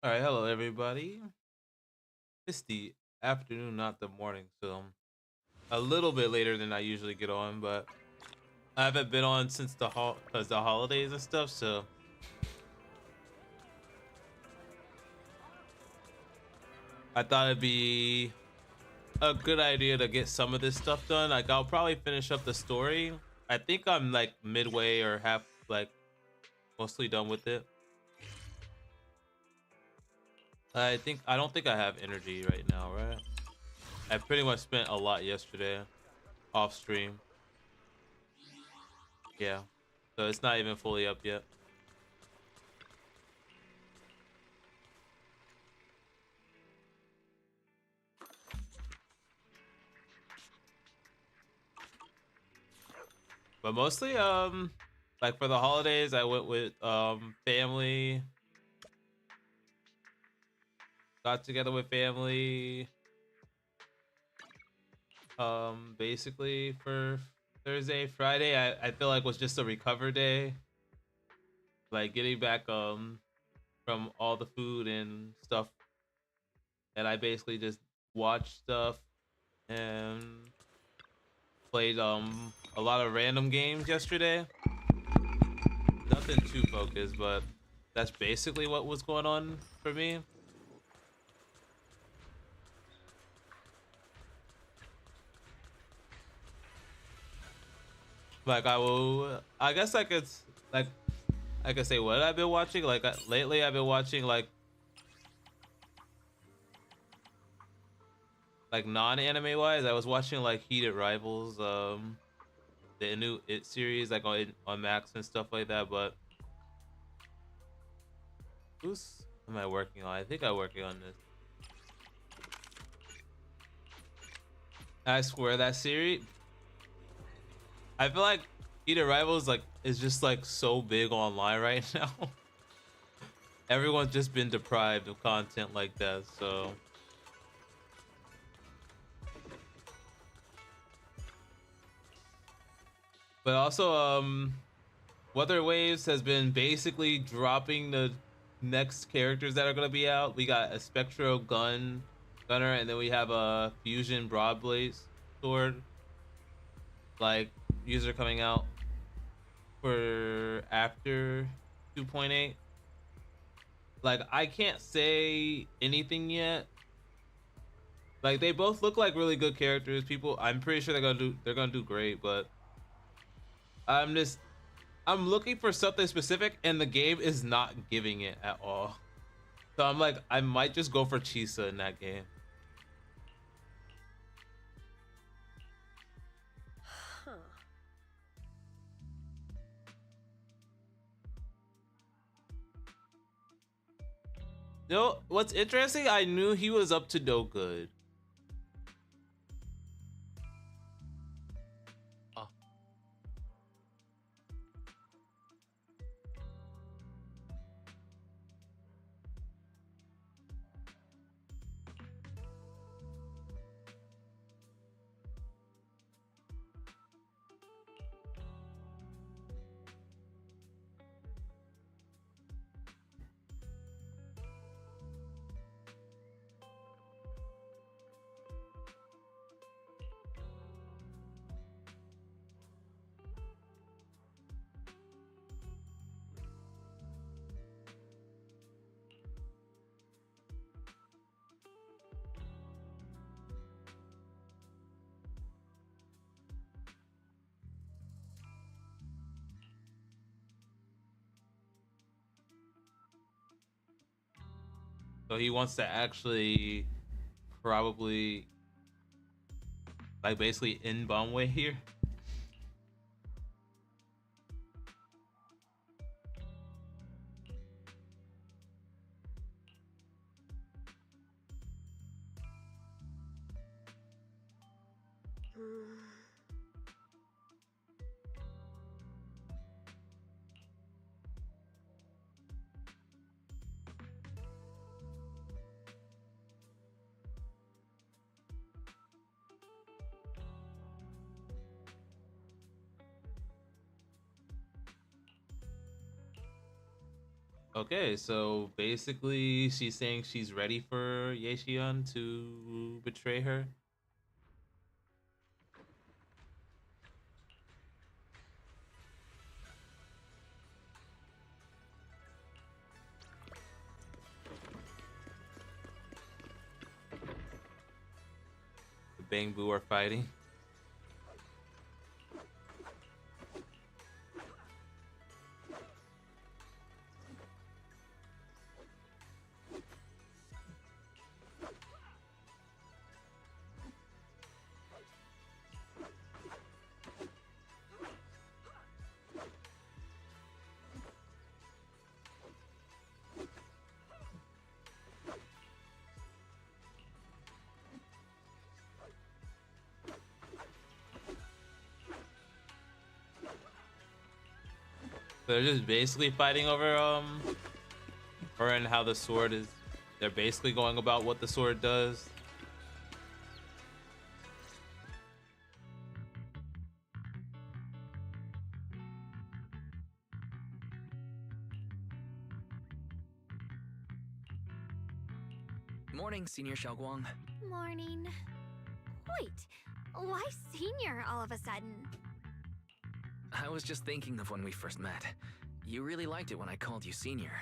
All right, hello everybody. It's the afternoon, not the morning, so I'm a little bit later than I usually get on, but I haven't been on since the holidays and stuff. So I thought it'd be a good idea to get some of this stuff done. Like I'll probably finish up the story. I think I'm like midway or half, like mostly done with it. I don't think I have energy right now, right? I pretty much spent a lot yesterday off stream. Yeah, so it's not even fully up yet. But mostly, like for the holidays, I went with family, got together with family, basically for Thursday. Friday, I feel like was just a recover day, like getting back from all the food and stuff, and I basically just watched stuff and played a lot of random games yesterday. Nothing too focused, but that's basically what was going on for me. Like I guess I could like I could say what I've been watching. Like lately, I've been watching like non-anime wise. I was watching like Heated Rivals, the new It series, like on Max and stuff like that. But who's am I working on? I think I'm working on this. I swear that series. I feel like Heated Rivals like is just like so big online right now. Everyone's just been deprived of content like that. So, but also Weather Waves has been basically dropping the next characters that are gonna be out. We got a Spectro Gunner, and then we have a Fusion Broadblade sword. Like user coming out for after 2.8. Like I can't say anything yet. Like they both look like really good characters. People, I'm pretty sure they're gonna do great, but I'm just I'm looking for something specific, and the game is not giving it at all. So I'm like, I might just go for Chisa in that game. Huh. You know what's interesting? I knew he was up to no good. Oh. So he wants to actually probably like basically end Bombway here. Hmm. Okay, so basically she's saying she's ready for Yechion to betray her. The Bangbu are fighting. They're just basically fighting over her and how the sword is. They're basically going about what the sword does. Morning, Senior Xiaoguang. Morning. Wait, why senior all of a sudden? I was just thinking of when we first met. You really liked it when I called you Senior.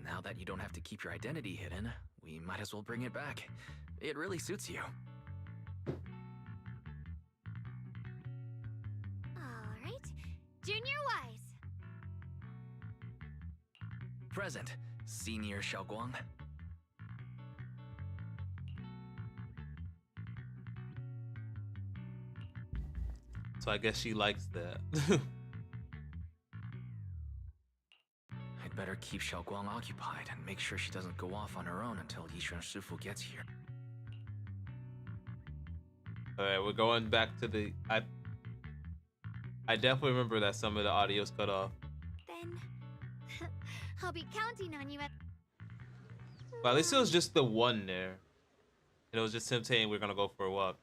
Now that you don't have to keep your identity hidden, we might as well bring it back. It really suits you. Alright. Junior Wise. Present, Senior Xiaoguang. So I guess she likes that. I'd better keep Xiaoguang occupied and make sure she doesn't go off on her own until Yishuan Shifu gets here. Alright, we're going back to the... I definitely remember that some of the audio's cut off. Then I'll be counting on you at... But at least it was just the one there. And it was just him saying we're gonna go for a walk.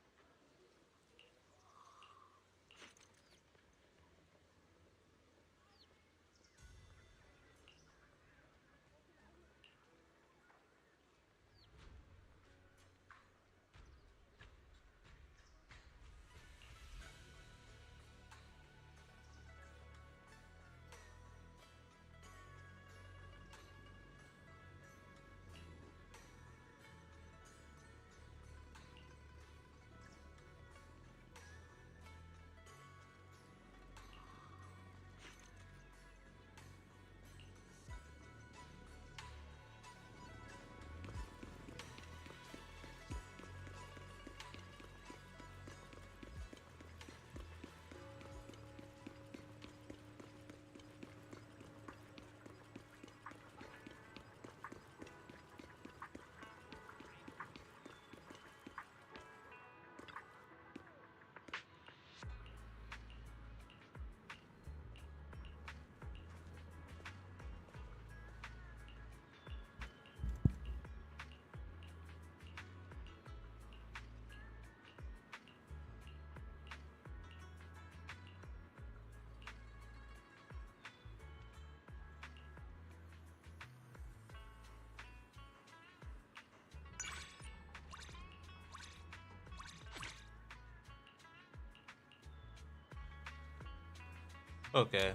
Okay.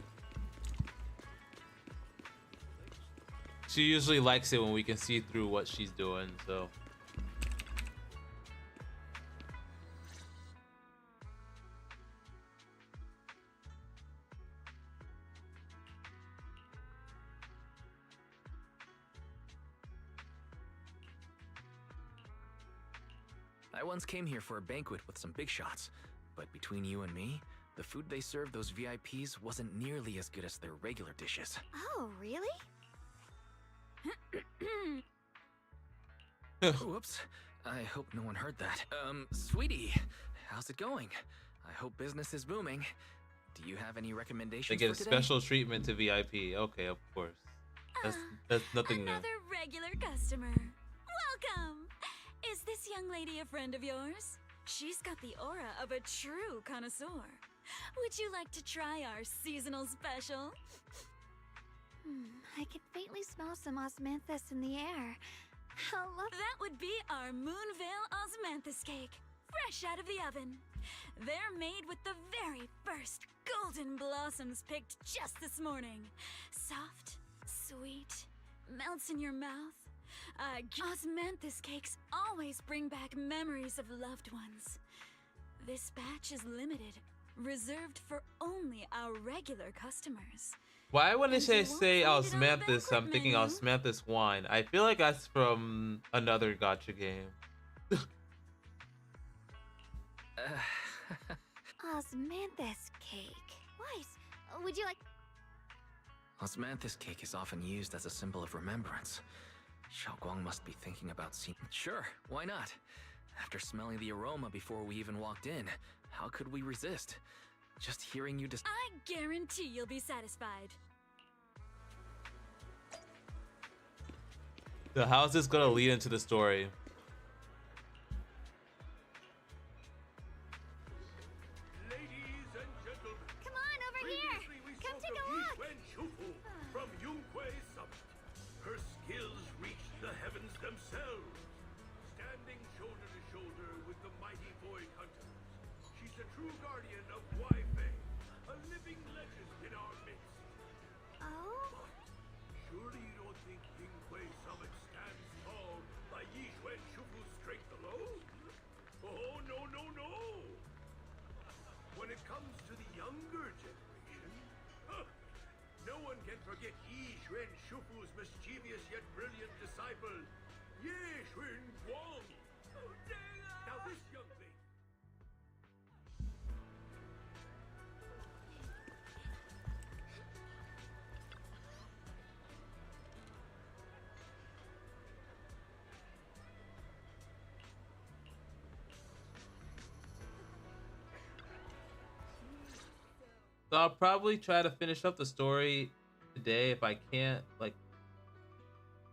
She usually likes it when we can see through what she's doing, so. I once came here for a banquet with some big shots, but between you and me, the food they served those VIPs wasn't nearly as good as their regular dishes. Oh, really? Whoops. I hope no one heard that. Sweetie, how's it going? I hope business is booming. Do you have any recommendations They get a for today? special treatment to VIP. Okay, of course. That's nothing new. Another regular customer. Welcome! Is this young lady a friend of yours? She's got the aura of a true connoisseur. Would you like to try our seasonal special? I can faintly smell some osmanthus in the air. How lovely. That would be our Moonvale osmanthus cake, fresh out of the oven. They're made with the very first golden blossoms picked just this morning. Soft, sweet, melts in your mouth. Osmanthus cakes always bring back memories of loved ones. This batch is limited, reserved for only our regular customers. Why when they And you say won't find it on the osmanthus, I'm banquet thinking menu. osmanthus wine. I feel like that's from another gotcha game. Osmanthus cake. Weiss, would you like... Osmanthus cake is often used as a symbol of remembrance. Xiaoguang must be thinking about seeing. Sure, why not? After smelling the aroma before we even walked in, how could we resist? Just hearing you I guarantee you'll be satisfied. So how's this gonna lead into the story? Ladies and gentlemen, Come on, over here! previously we Come spoke take a of look! Yixuan Shufu from Yunhui Summit. Her skills reached the heavens themselves, standing shoulder to shoulder with the mighty void hunters. She's a true guardian of Wai Fei, a living legend in our midst. Oh? But surely you don't think Yunhui Summit stands tall by Yixuan Shufu's strength alone? Oh, no, no, no! When it comes to the younger generation, no one can forget Yi Xuan Shufu's mischievous yet brilliant disciple, Ye Xuan Guang. Now this young lady... So I'll probably try to finish up the story today. If I can't, like,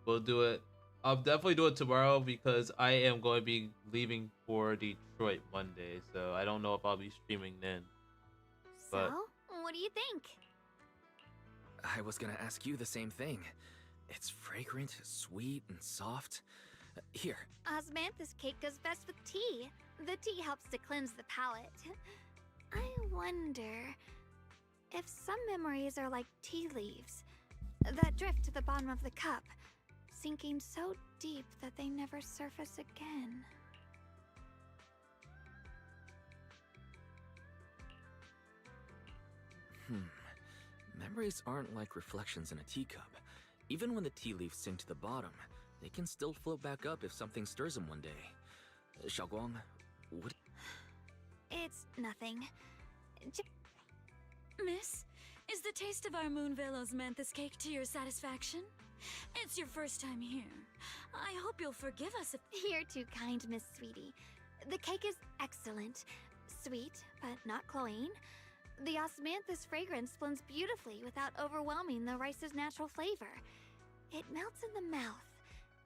we'll do it. I'll definitely do it tomorrow because I am going to be leaving for Detroit Monday. So I don't know if I'll be streaming then. So, But- what do you think? I was gonna ask you the same thing. It's fragrant, sweet, and soft. Here, Osmanthus cake goes best with tea. The tea helps to cleanse the palate. I wonder if some memories are like tea leaves that drift to the bottom of the cup, sinking so deep that they never surface again. memories aren't like reflections in a teacup. Even when the tea leaves sink to the bottom, they can still float back up if something stirs them one day. Xiaoguang, what? It's nothing. Miss, is the taste of our Moonvale osmanthus cake to your satisfaction? It's your first time here. I hope you'll forgive us if... You're too kind, Miss Sweetie. The cake is excellent. Sweet, but not cloying. The osmanthus fragrance blends beautifully without overwhelming the rice's natural flavor. It melts in the mouth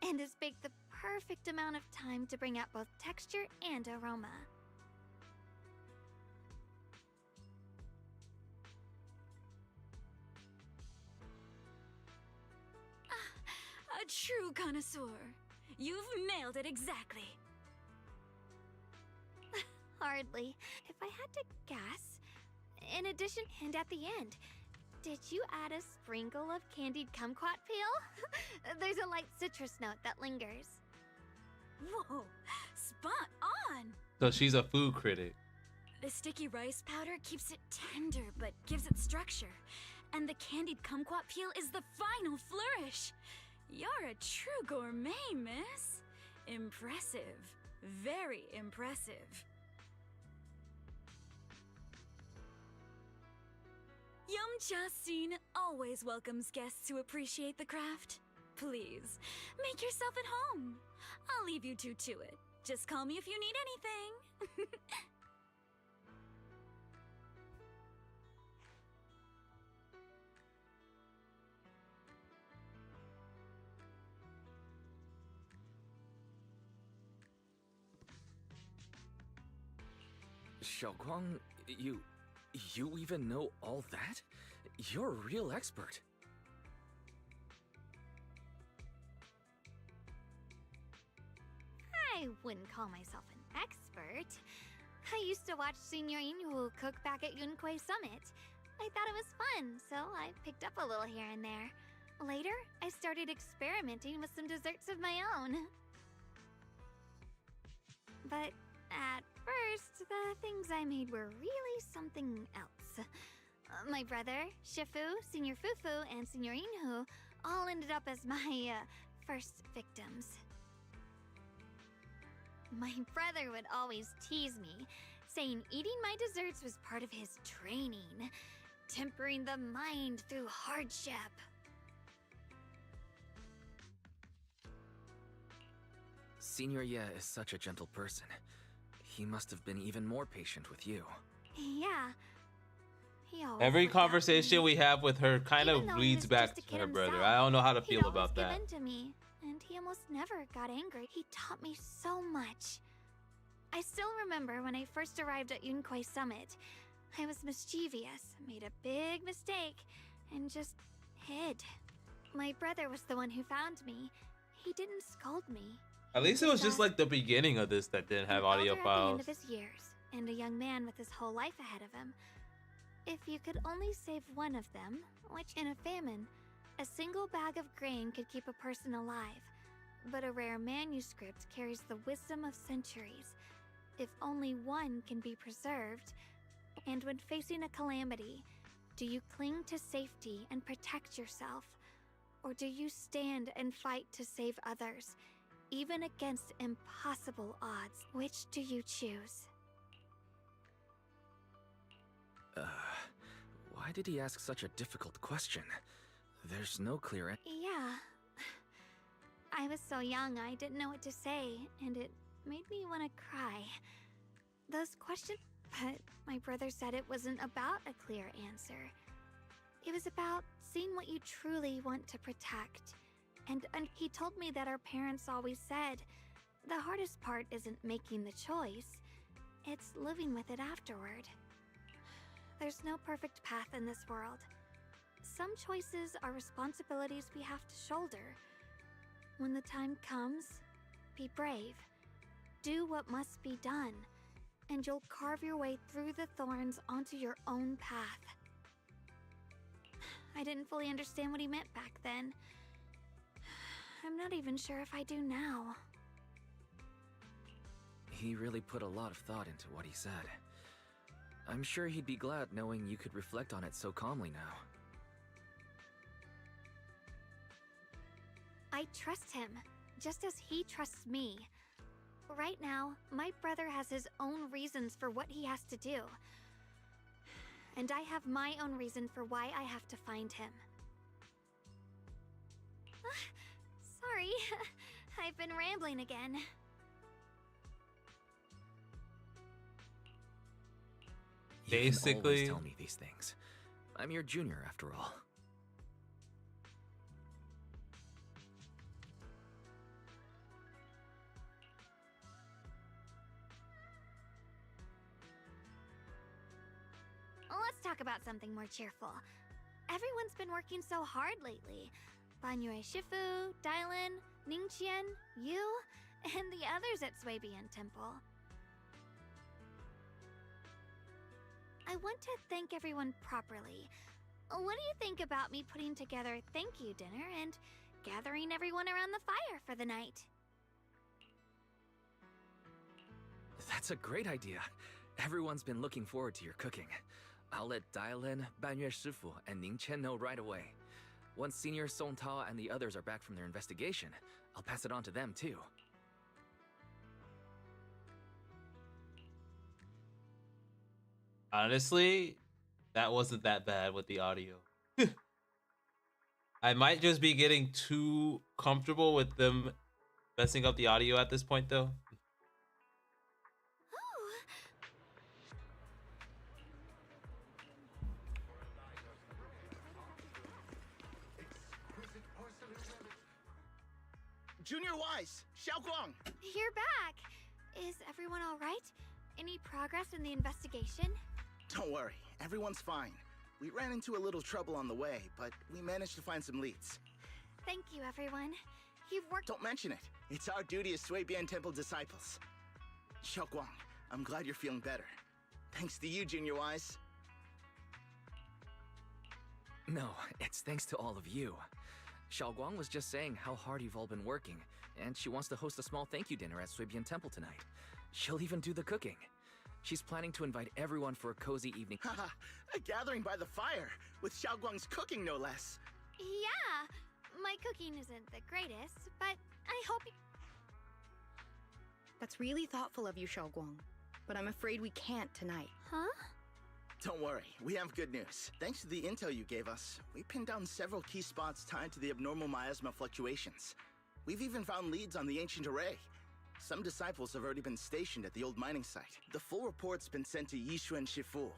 and is baked the perfect amount of time to bring out both texture and aroma. A true connoisseur. You've nailed it exactly. Hardly. If I had to guess, in addition, and at the end, did you add a sprinkle of candied kumquat peel? There's a light citrus note that lingers. Whoa, spot on! So she's a food critic. The sticky rice powder keeps it tender but gives it structure. And the candied kumquat peel is the final flourish. You're a true gourmet, miss. Impressive. Very impressive. Yum-Cha Scene always welcomes guests who appreciate the craft. Please, make yourself at home. I'll leave you two to it. Just call me if you need anything. Xiaoguang, you even know all that? You're a real expert. I wouldn't call myself an expert. I used to watch Senior Inhu cook back at Yunquay Summit. I thought it was fun, so I picked up a little here and there. Later, I started experimenting with some desserts of my own. But at first, the things I made were really something else. My brother, Shifu, Senior Fufu, and Senior Inhu all ended up as my first victims. My brother would always tease me, saying eating my desserts was part of his training, tempering the mind through hardship. Senior Ye is such a gentle person. He must have been even more patient with you. Yeah. He always Every looked out for conversation me. we have with her kind Even of though he leads was back just a to kid her brother. himself, I don't know how to he'd feel always about give that. in to me, and he almost never got angry. He taught me so much. I still remember when I first arrived at Yunquay Summit. I was mischievous, made a big mistake, and just hid. My brother was the one who found me. He didn't scold me. At least it was just like the beginning of this that didn't have An audio elder at the files. end of his years, and a young man with his whole life ahead of him. If you could only save one of them, which in a famine, a single bag of grain could keep a person alive, but a rare manuscript carries the wisdom of centuries. If only one can be preserved, and when facing a calamity, do you cling to safety and protect yourself, or do you stand and fight to save others, even against impossible odds? Which do you choose? Why did he ask such a difficult question? There's no clear answer. Yeah. I was so young, I didn't know what to say, and it made me want to cry. Those questions... But my brother said it wasn't about a clear answer. It was about seeing what you truly want to protect. And he told me that our parents always said, the hardest part isn't making the choice, it's living with it afterward. There's no perfect path in this world. Some choices are responsibilities we have to shoulder. When the time comes, be brave. Do what must be done, and you'll carve your way through the thorns onto your own path. I didn't fully understand what he meant back then. I'm not even sure if I do now. He really put a lot of thought into what he said. I'm sure he'd be glad knowing you could reflect on it so calmly now. I trust him, just as he trusts me. Right now, my brother has his own reasons for what he has to do. And I have my own reason for why I have to find him. Sorry, I've been rambling again. You can Basically... always tell me these things. I'm your junior, after all. Let's talk about something more cheerful. Everyone's been working so hard lately. Banyue Shifu, Dylan, Ningqian, you, and the others at Swabian Temple. I want to thank everyone properly. What do you think about me putting together a thank you dinner and gathering everyone around the fire for the night? That's a great idea. Everyone's been looking forward to your cooking. I'll let Dylan, Banyue Shifu, and Ning Chen know right away. Once Senior Song Tao and the others are back from their investigation, I'll pass it on to them too. Honestly, that wasn't that bad with the audio. I might just be getting too comfortable with them messing up the audio at this point, though. Junior Wise, Xiaoguang. You're back! Is everyone alright? Any progress in the investigation? Don't worry, everyone's fine. We ran into a little trouble on the way, but we managed to find some leads. Thank you, everyone. You've worked. Don't mention it. It's our duty as Suibian Temple disciples. Xiaoguang, I'm glad you're feeling better. Thanks to you, Junior Wise. No, it's thanks to all of you. Xiaoguang was just saying how hard you've all been working, and she wants to host a small thank you dinner at Suibian Temple tonight. She'll even do the cooking. She's planning to invite everyone for a cozy evening. Haha, a gathering by the fire, with Xiaoguang's cooking no less. Yeah, my cooking isn't the greatest, but I hope you... That's really thoughtful of you, Xiaoguang. But I'm afraid we can't tonight. Huh? Don't worry, we have good news. Thanks to the intel you gave us, we pinned down several key spots tied to the abnormal miasma fluctuations. We've even found leads on the ancient array. Some disciples have already been stationed at the old mining site. The full report's been sent to Yixuan Shifu.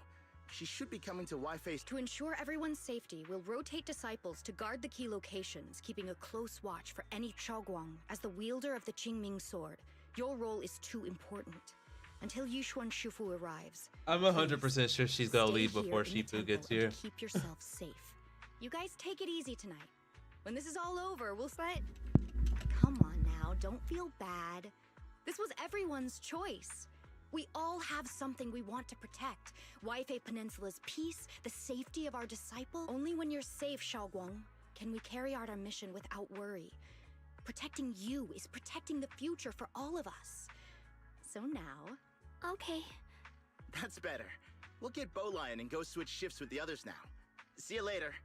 She should be coming to Wi-Fi's... To ensure everyone's safety, we'll rotate disciples to guard the key locations, keeping a close watch for any Xiaoguang. As the wielder of the Qingming sword, your role is too important. Until Yixuan Shifu arrives, I'm 100% sure she's gonna stay leave here before in the Shifu gets temple here. and keep yourself safe. You guys take it easy tonight. When this is all over, we'll... But... Come on now, don't feel bad. This was everyone's choice. We all have something we want to protect. Waifei Peninsula's peace, the safety of our disciple. Only when you're safe, Xiaoguang, can we carry out our mission without worry. Protecting you is protecting the future for all of us. So now... Okay. That's better. We'll get Bowlion and go switch shifts with the others now. See you later.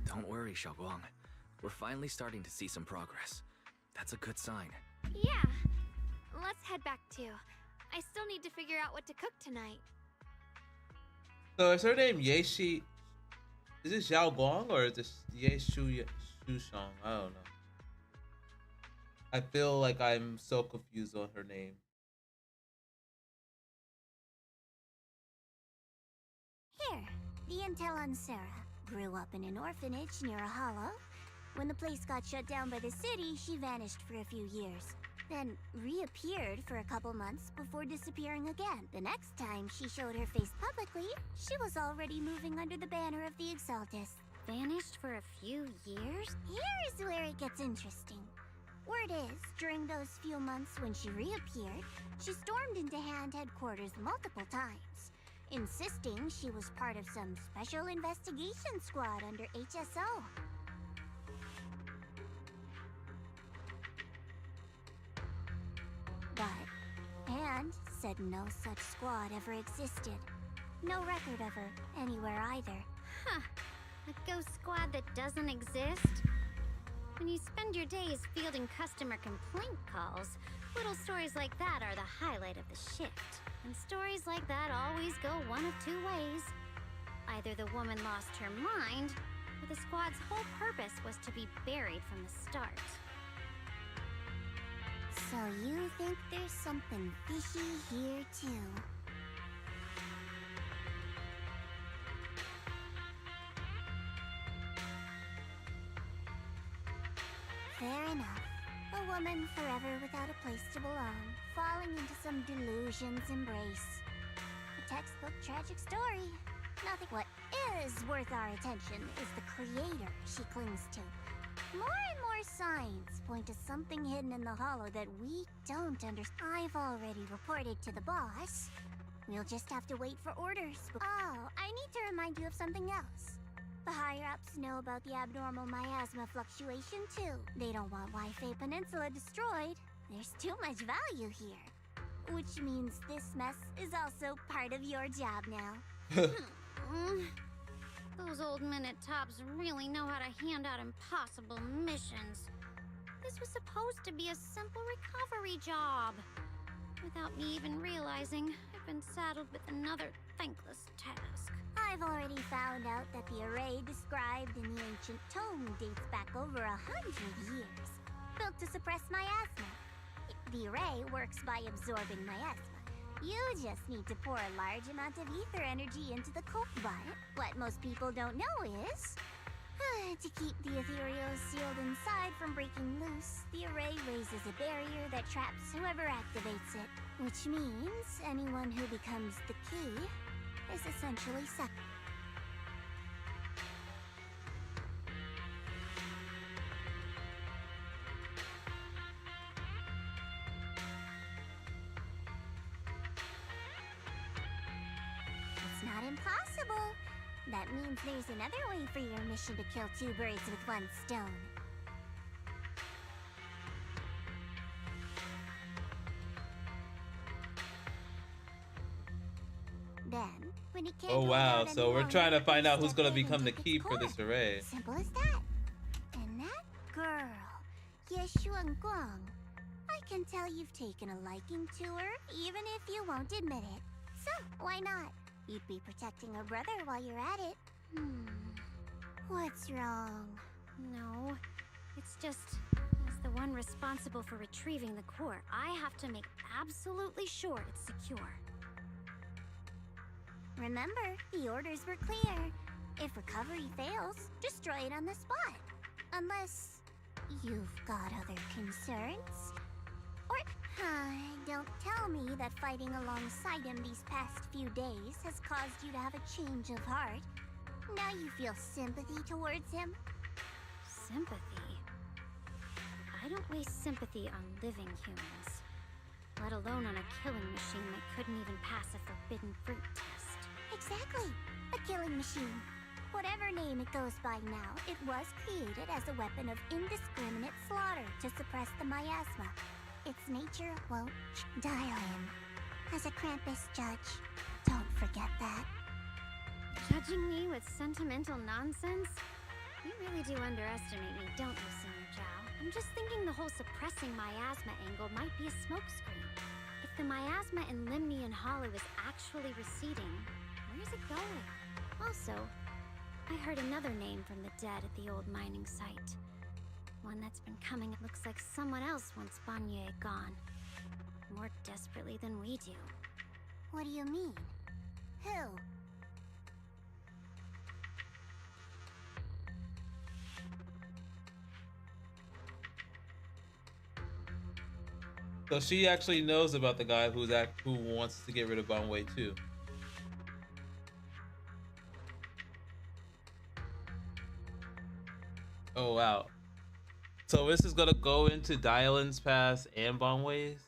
Don't worry, Xiaoguang. We're finally starting to see some progress. That's a good sign. Yeah. Let's head back too. I still need to figure out what to cook tonight. So is her name Yeshi? Is it Xiao Guang or is it Yeshu Shang? I don't know. I feel like I'm so confused on her name. Here, the intel on Sarah. Grew up in an orphanage near a hollow. When the place got shut down by the city, she vanished for a few years. Then reappeared for a couple months before disappearing again. The next time she showed her face publicly, she was already moving under the banner of the Exaltus. Vanished for a few years? Here's where it gets interesting. Word is, during those few months when she reappeared, she stormed into Hand headquarters multiple times, insisting she was part of some special investigation squad under HSO. But Hand said no such squad ever existed. No record of her anywhere either. Huh. A ghost squad that doesn't exist? When you spend your days fielding customer complaint calls, little stories like that are the highlight of the shift. And stories like that always go one of two ways. Either the woman lost her mind, or the squad's whole purpose was to be buried from the start. So you think there's something fishy here too? Fair enough. A woman forever without a place to belong, falling into some delusion's embrace. A textbook tragic story. Nothing. What is worth our attention is the creator she clings to. More and more signs point to something hidden in the hollow that we don't understand. I've already reported to the boss. We'll just have to wait for orders. Oh, I need to remind you of something else. The higher-ups know about the abnormal miasma fluctuation, too. They don't want Waifei Peninsula destroyed. There's too much value here. Which means this mess is also part of your job now. Those old minute tops really know how to hand out impossible missions. This was supposed to be a simple recovery job. Without me even realizing, I've been saddled with another thankless task. I've already found out that the array described in the ancient tome dates back over 100 years. Built to suppress miasma. The array works by absorbing miasma. You just need to pour a large amount of ether energy into the cold bud. What most people don't know is... to keep the ethereal sealed inside from breaking loose, the array raises a barrier that traps whoever activates it. Which means anyone who becomes the key is essentially sucked. impossible. That means there's another way for your mission to kill two birds with one stone. Then, when it can't Oh hold wow, out so any we're trying to longer, find you out who's step gonna in and become the take its key for core. this array. Simple as that. And that girl, Yeshuan Guang. I can tell you've taken a liking to her, even if you won't admit it. So, why not? You'd be protecting her brother while you're at it. What's wrong? No, it's just, as the one responsible for retrieving the core, I have to make absolutely sure it's secure. Remember, the orders were clear. If recovery fails, destroy it on the spot. Unless you've got other concerns. Or, don't tell me that fighting alongside him these past few days has caused you to have a change of heart. Now you feel sympathy towards him? Sympathy? I don't waste sympathy on living humans, let alone on a killing machine that couldn't even pass a forbidden fruit test. Exactly. A killing machine. Whatever name it goes by now, it was created as a weapon of indiscriminate slaughter to suppress the miasma. Its nature won't dial in. As a Krampus judge, don't forget that. Judging me with sentimental nonsense? You really do underestimate me, don't you, Senior Zhao? I'm just thinking the whole suppressing miasma angle might be a smokescreen. If the miasma in Limnian Hollow is actually receding, where's it going? Also, I heard another name from the dead at the old mining site. One that's been coming, it looks like someone else wants Banye gone. More desperately than we do. What do you mean? Who? So she actually knows about the guy who wants to get rid of Banwei too. Oh wow. So this is gonna go into Dylan's Pass and Banwei's?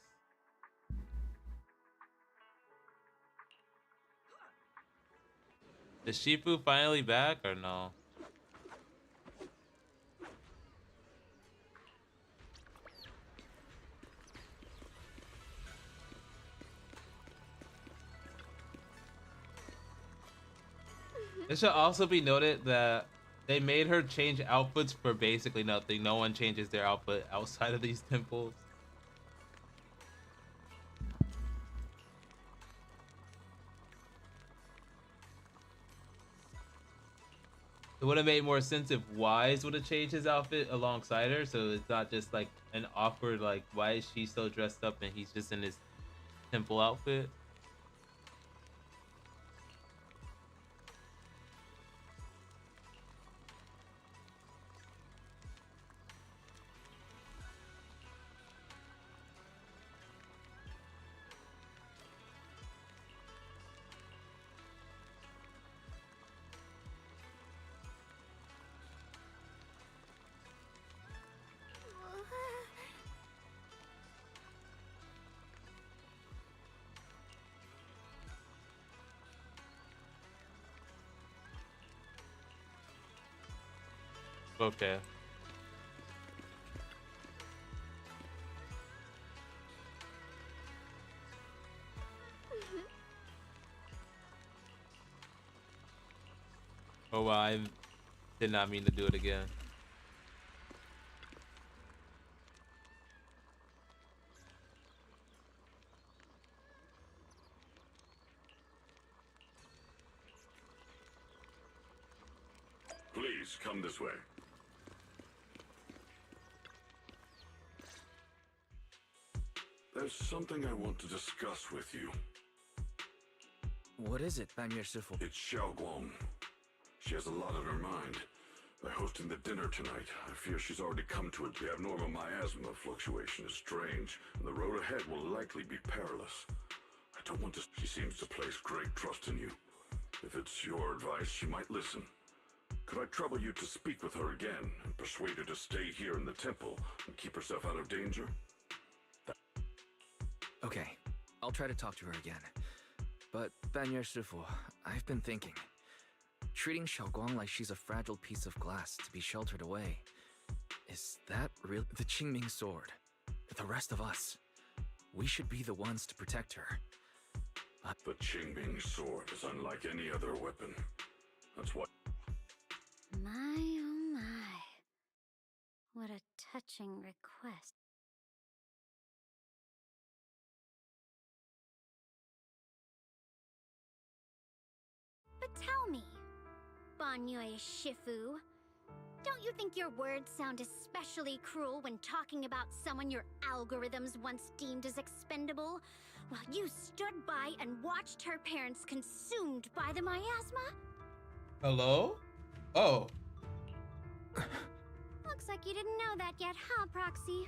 Is Shifu finally back or no? It should also be noted that they made her change outfits for basically nothing. No one changes their outfit outside of these temples. It would have made more sense if Wise would have changed his outfit alongside her, so it's not just like an awkward like, why is she so dressed up and he's just in his temple outfit? Okay. Oh wow, I did not mean to do it again. Please come this way. There's something I want to discuss with you. What is it, Banyer Shifu? It's Xiao Guang. She has a lot on her mind. By hosting the dinner tonight, I fear she's already come to it. The abnormal miasma fluctuation is strange, and the road ahead will likely be perilous. I don't want to... She seems to place great trust in you. If it's your advice, she might listen. Could I trouble you to speak with her again, and persuade her to stay here in the temple, and keep herself out of danger? Okay, I'll try to talk to her again. But Banyue Shifu, I've been thinking. Treating Xiaoguang like she's a fragile piece of glass to be sheltered away. Is that really the Qingming sword? The rest of us. We should be the ones to protect her. The Qingming sword is unlike any other weapon. That's what. My oh my. What a touching request. But tell me, Banyue Shifu, don't you think your words sound especially cruel when talking about someone your algorithms once deemed as expendable, while you stood by and watched her parents consumed by the miasma? Hello? Oh. Looks like you didn't know that yet, huh, Proxy?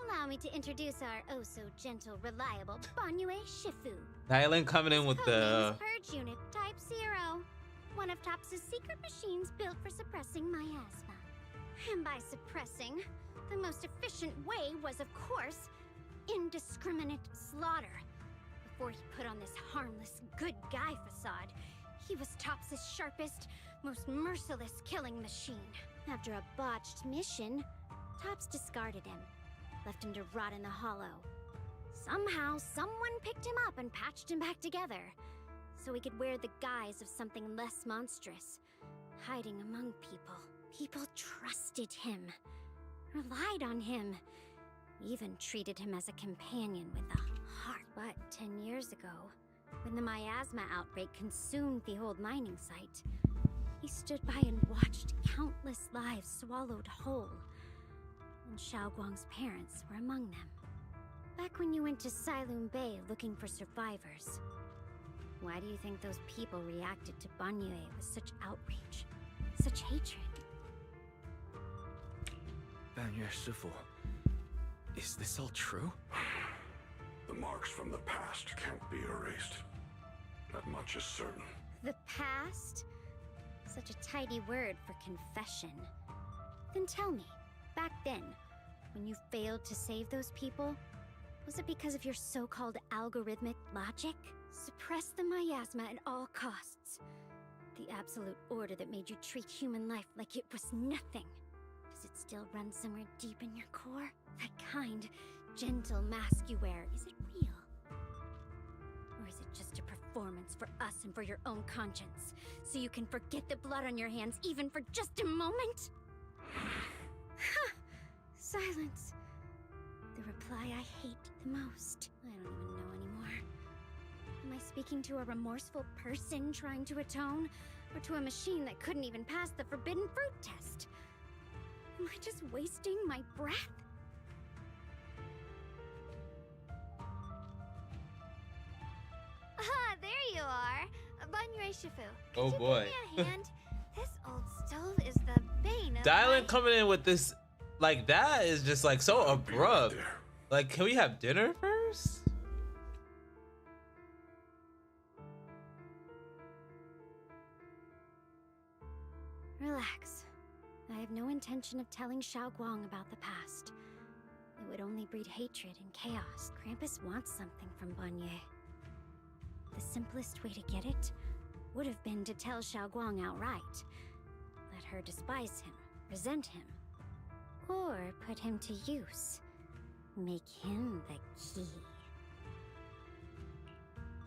Allow me to introduce our oh-so-gentle, reliable Banyue Shifu. Dylan coming in with the... Purge Unit Type 0. One of Topps' secret machines built for suppressing miasma. And by suppressing, the most efficient way was, of course, indiscriminate slaughter. Before he put on this harmless, good guy facade, he was Topps' sharpest, most merciless killing machine. After a botched mission, Topps discarded him, left him to rot in the hollow. Somehow, someone picked him up and patched him back together, so he could wear the guise of something less monstrous, hiding among people. People trusted him, relied on him, even treated him as a companion with a heart. But 10 years ago, when the miasma outbreak consumed the old mining site, he stood by and watched countless lives swallowed whole. And Xiaoguang's parents were among them. Back when you went to Silum Bay looking for survivors, why do you think those people reacted to Banyue with such outrage, such hatred? Banyue Shifu, is this all true? The marks from the past can't be erased. That much is certain. The past? Such a tidy word for confession. Then tell me, back then, when you failed to save those people, was it because of your so-called algorithmic logic? Suppress the miasma at all costs. The absolute order that made you treat human life like it was nothing. Does it still run somewhere deep in your core? That kind, gentle mask you wear, is it real? Or is it just a performance for us and for your own conscience, so you can forget the blood on your hands even for just a moment? Silence. The reply I hate the most. I don't even know anymore. Am I speaking to a remorseful person trying to atone, or to a machine that couldn't even pass the forbidden fruit test? Am I just wasting my breath? Ah, there you are. Banyue Shifu. Oh Could you boy. give me a hand? This old stove is the bane of Dylan my... coming in with this, like, that is just like so I'll be right abrupt. there. Like, can we have dinner first? Relax. I have no intention of telling Xiaoguang about the past. It would only breed hatred and chaos. Krampus wants something from Banyue. The simplest way to get it would have been to tell Xiaoguang outright. Let her despise him, resent him, or put him to use. Make him the key.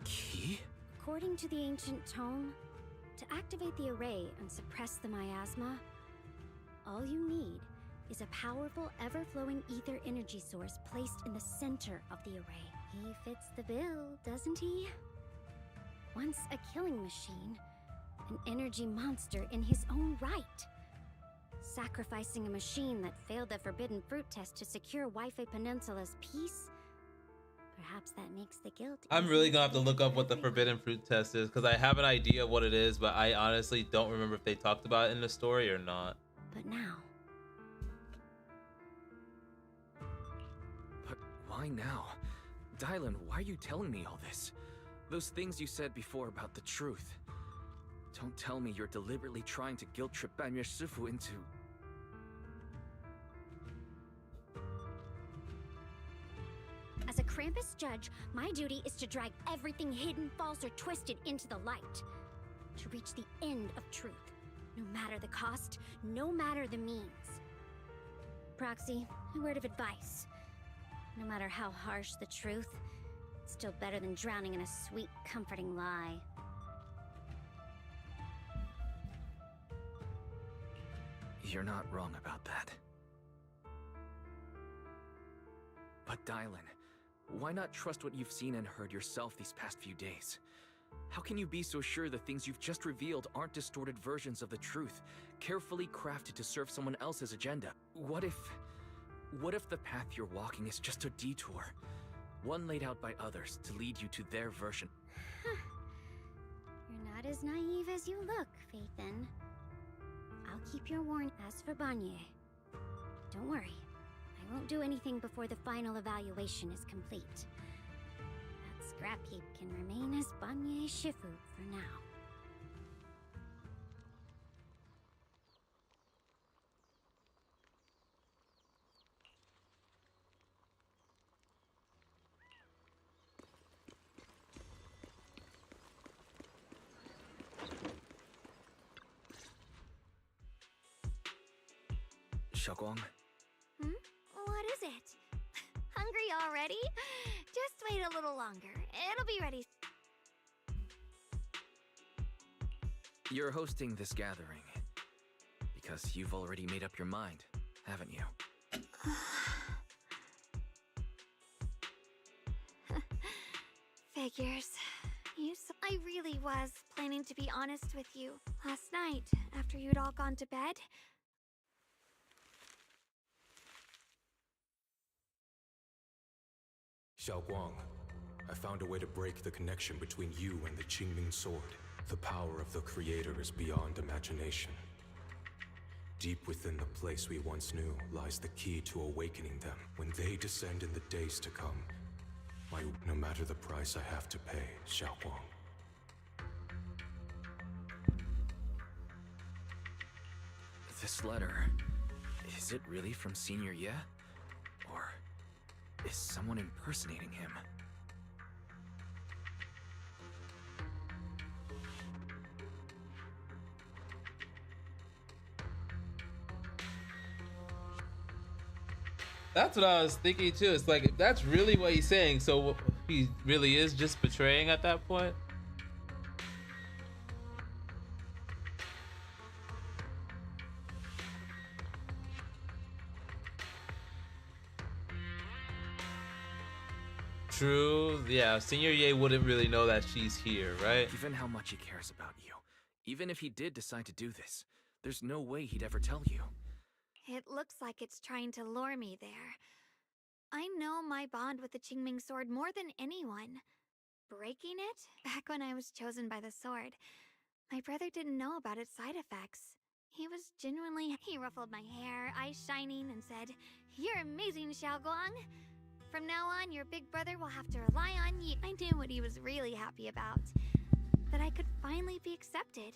Key? According to the ancient tome, to activate the array and suppress the miasma, all you need is a powerful, ever-flowing ether energy source placed in the center of the array. He fits the bill, doesn't he? Once a killing machine, an energy monster in his own right. Sacrificing a machine that failed the forbidden fruit test to secure Wi-Fi Peninsula's peace? Perhaps that makes the guilt. I'm really easier gonna have to look for up what the everyone. forbidden fruit test is, because I have an idea of what it is, but I honestly don't remember if they talked about it in the story or not. But now, But why now? Dylan, why are you telling me all this? Those things you said before about the truth. Don't tell me you're deliberately trying to guilt trip Banyue Shifu into... a As a Krampus judge, my duty is to drag everything hidden, false, or twisted into the light. To reach the end of truth. No matter the cost, no matter the means. Proxy, a word of advice. No matter how harsh the truth, it's still better than drowning in a sweet, comforting lie. You're not wrong about that. But Dylan, why not trust what you've seen and heard yourself these past few days? How can you be so sure the things you've just revealed aren't distorted versions of the truth, carefully crafted to serve someone else's agenda? What if the path you're walking is just a detour? One laid out by others to lead you to their version. You're not as naive as you look, Phaethon. I'll keep your warning. As for Banye, don't worry. I won't do anything before the final evaluation is complete. That scrap heap can remain as Banye Shifu for now. Xiaoguang, What is it? Hungry already? Just wait a little longer. It'll be ready. you're hosting this gathering because you've already made up your mind, haven't you? Figures. I really was planning to be honest with you. Last night, after you'd all gone to bed, Xiaoguang, I found a way to break the connection between you and the Qingming Sword. The power of the Creator is beyond imagination. Deep within the place we once knew lies the key to awakening them. When they descend in the days to come, no matter the price I have to pay, Xiaoguang. This letter, is it really from Senior Ye? Or is someone impersonating him? That's what I was thinking too. It's like, if that's really what he's saying, so he really is just betraying at that point. True. Yeah, Senior Ye wouldn't really know that she's here, right? Given how much he cares about you, even if he did decide to do this, there's no way he'd ever tell you. it looks like it's trying to lure me there. I know my bond with the Qingming Sword more than anyone. Breaking it? Back when I was chosen by the sword, my brother didn't know about its side effects. He ruffled my hair, eyes shining, and said, "You're amazing, Xiaoguang. From now on, your big brother will have to rely on you." I knew what he was really happy about. That I could finally be accepted,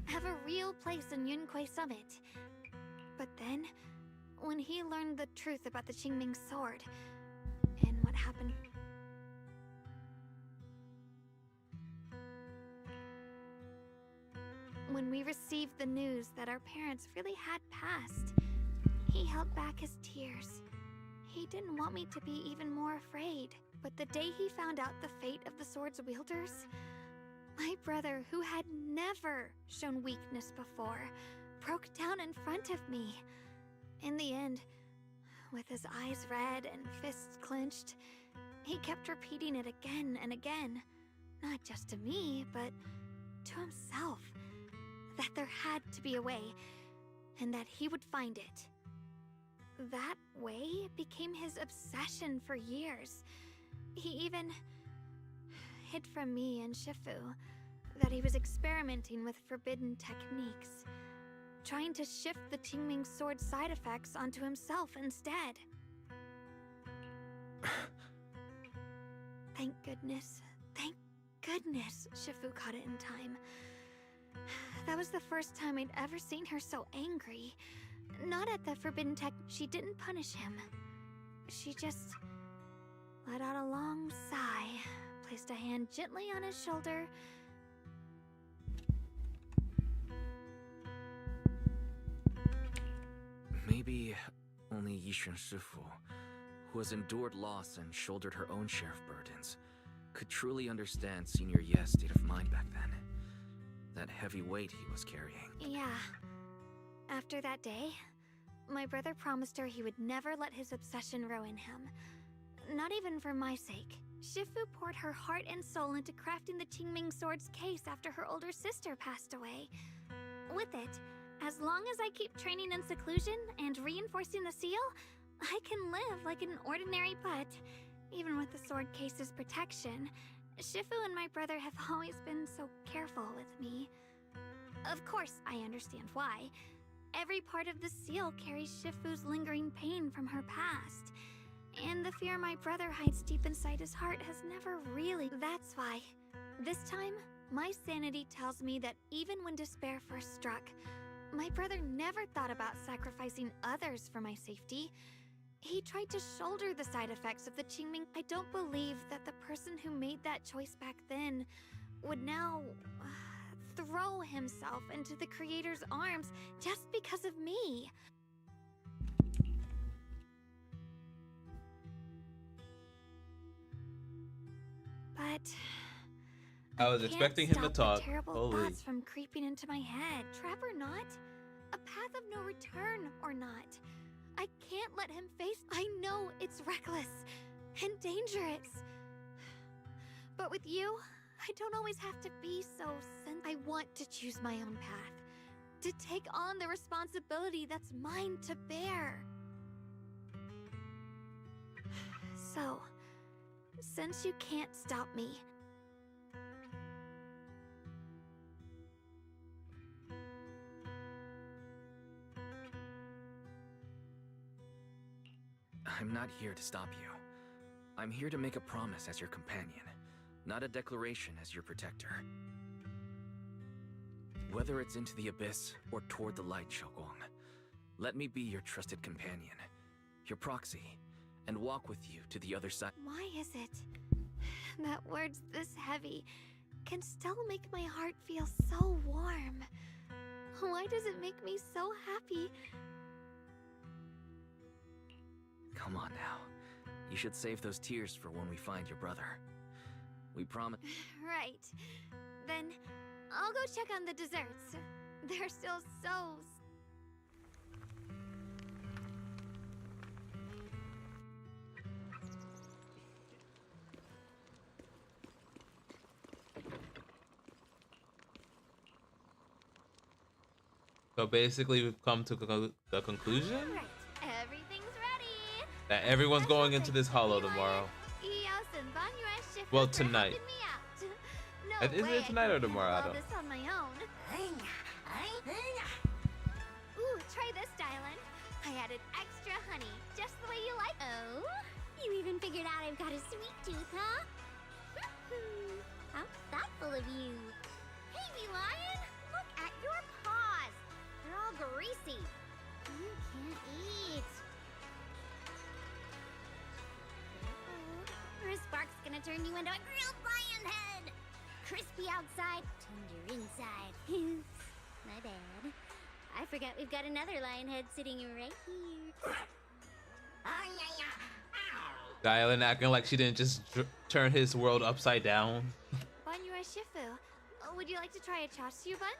have a real place in Yunquei Summit. But then, when he learned the truth about the Qingming Sword, and what happened... When we received the news that our parents really had passed, he held back his tears. He didn't want me to be even more afraid. But the day he found out the fate of the sword's wielders, my brother, who had never shown weakness before, broke down in front of me. In the end, with his eyes red and fists clenched, he kept repeating it again and again. Not just to me, but to himself. That there had to be a way, and that he would find it. That way became his obsession for years. He even hid from me and Shifu that he was experimenting with forbidden techniques, trying to shift the Qingming Sword's side effects onto himself instead. Thank goodness Shifu caught it in time. That was the first time I'd ever seen her so angry. Not at the forbidden tech. She didn't punish him. She just let out a long sigh, placed a hand gently on his shoulder. Maybe only Yishun Shifu, who has endured loss and shouldered her own share of burdens, could truly understand Senior Ye's state of mind back then. That heavy weight he was carrying. Yeah. After that day, my brother promised her he would never let his obsession ruin him. Not even for my sake. Shifu poured her heart and soul into crafting the Qingming Sword's case after her older sister passed away. With it, as long as I keep training in seclusion and reinforcing the seal, I can live like an ordinary but even with the sword case's protection, Shifu and my brother have always been so careful with me. Of course, I understand why. Every part of the seal carries Shifu's lingering pain from her past. And the fear my brother hides deep inside his heart has never really... That's why. This time, my sanity tells me that even when despair first struck, my brother never thought about sacrificing others for my safety. He tried to shoulder the side effects of the Qingming. I don't believe that the person who made that choice back then would now throw himself into the Creator's arms just because of me. But I was expecting him to talk. Terrible Holy. thoughts from creeping into my head. Trap or not, a path of no return or not, I can't let him face. I know it's reckless and dangerous, but with you, I don't always have to be so I want to choose my own path, to take on the responsibility that's mine to bear. So, since you can't stop me, I'm not here to stop you. I'm here to make a promise as your companion, not a declaration as your protector. Whether it's into the abyss or toward the light, Xiaoguang, let me be your trusted companion, your proxy, and walk with you to the other side. Why is it that words this heavy can still make my heart feel so warm? Why does it make me so happy? Come on now. You should save those tears for when we find your brother. We promise. Right. Then I'll go check on the desserts. They're still so... So basically, we've come to the conclusion Right. Everything's ready. that everyone's going into this hollow tomorrow. Well, tonight. No Is way it tonight or I can tomorrow? I handle don't. this on my own. Ooh, try this, Dylan. I added extra honey, just the way you like. Oh? You even figured out I've got a sweet tooth, huh? How thoughtful of you. Hey, me lion! Look at your paws! They're all greasy. You can't eat. Or a spark's gonna turn you into a grilled lion head! Crispy outside, tender inside. Oops, my bad. I forgot we've got another lion head sitting right here. Dylan acting like she didn't just turn his world upside down. Banyu Shifu, would you like to try a chasu bun?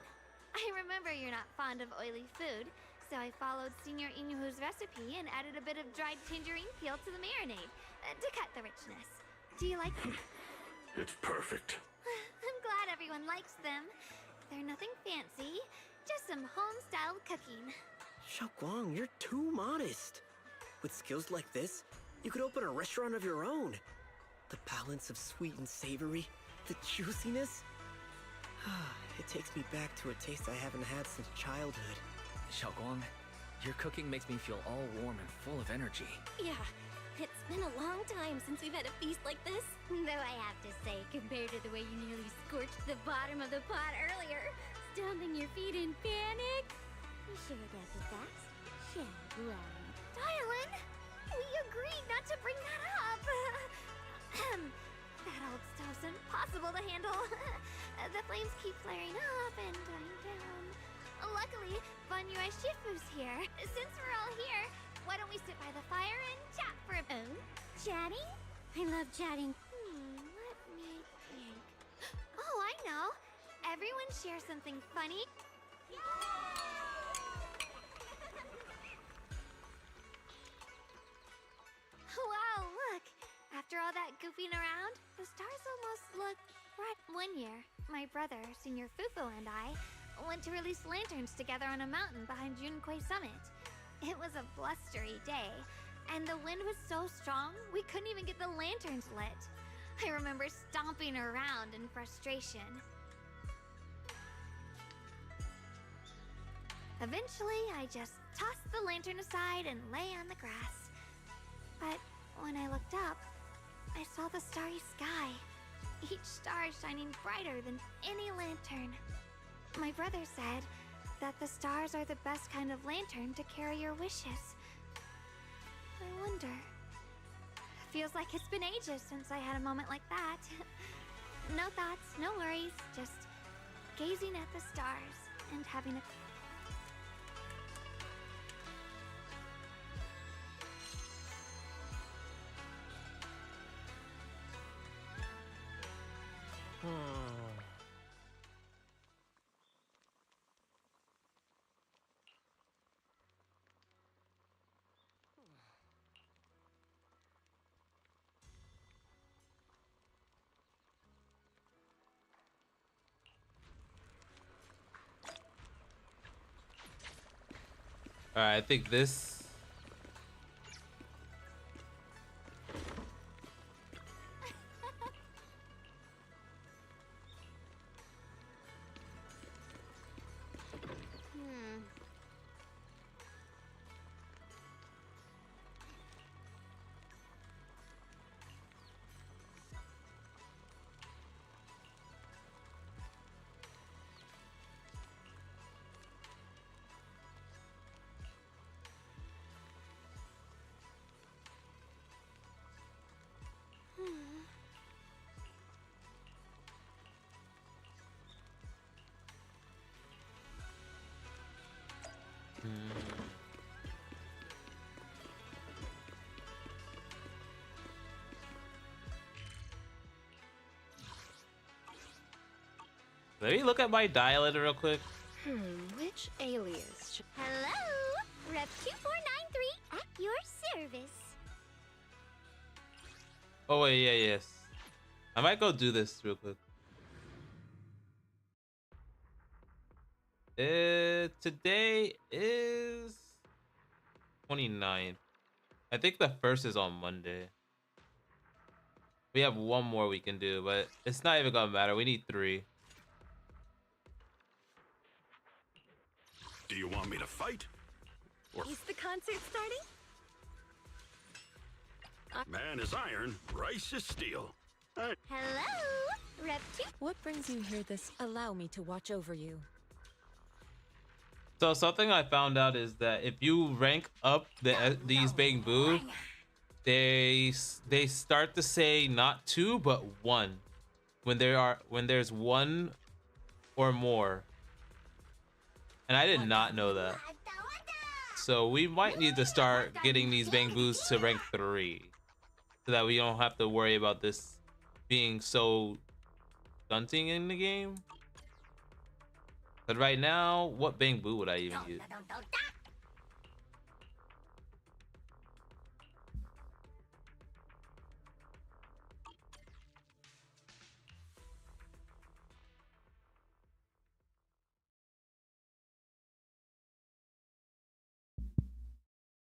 I remember you're not fond of oily food, so I followed Senior Inuhu's recipe and added a bit of dried tangerine peel to the marinade to cut the richness. Do you like them? It's perfect. I'm glad everyone likes them. They're nothing fancy, just some home-styled cooking. Xiaoguang, you're too modest. With skills like this, you could open a restaurant of your own. The balance of sweet and savory, the juiciness. It takes me back to a taste I haven't had since childhood. Xiaoguang, your cooking makes me feel all warm and full of energy. Yeah, it's been a long time since we've had a feast like this. Though I have to say, compared to the way you nearly scorched the bottom of the pot earlier, stomping your feet in panic. We sure adapted fast, shall we? Dylan, we agreed not to bring that up. That old stove's impossible to handle. The flames keep flaring up and dying down. Luckily, Banyue Shifu's here. Since we're all here, why don't we sit by the fire and chat for a bit? Chatting? I love chatting. Let me think. Oh, I know. Everyone share something funny. Wow, look! After all that goofing around, the stars almost look bright. One year, my brother, Senior Fufu, and I went to release lanterns together on a mountain behind Junkui Summit. It was a blustery day, and the wind was so strong we couldn't even get the lanterns lit. I remember stomping around in frustration. Eventually, I just tossed the lantern aside and lay on the grass. But when I looked up, I saw the starry sky, each star shining brighter than any lantern. My brother said that the stars are the best kind of lantern to carry your wishes. I wonder. Feels like it's been ages since I had a moment like that. No thoughts, no worries, just gazing at the stars and having a... Alright, I think this. Let me look at my dial real quick. Which alias? Hello? Rep 2493 at your service. Oh wait, yeah, yes. I might go do this real quick. Today is 29th. I think the first is on Monday. We have one more we can do, but it's not even gonna matter. We need 3. Do you want me to fight? Or Is the concert starting? man is iron, rice is steel. Hello? Rep 2. What brings you here allow me to watch over you? So something I found out is that if you rank up these Bangbu, they start to say not 2 but 1 when there's 1 or more. And I did not know that. So we might need to start getting these Bangbus to rank 3 so that we don't have to worry about this being so stunting in the game. But right now, what Bangbu would I even use?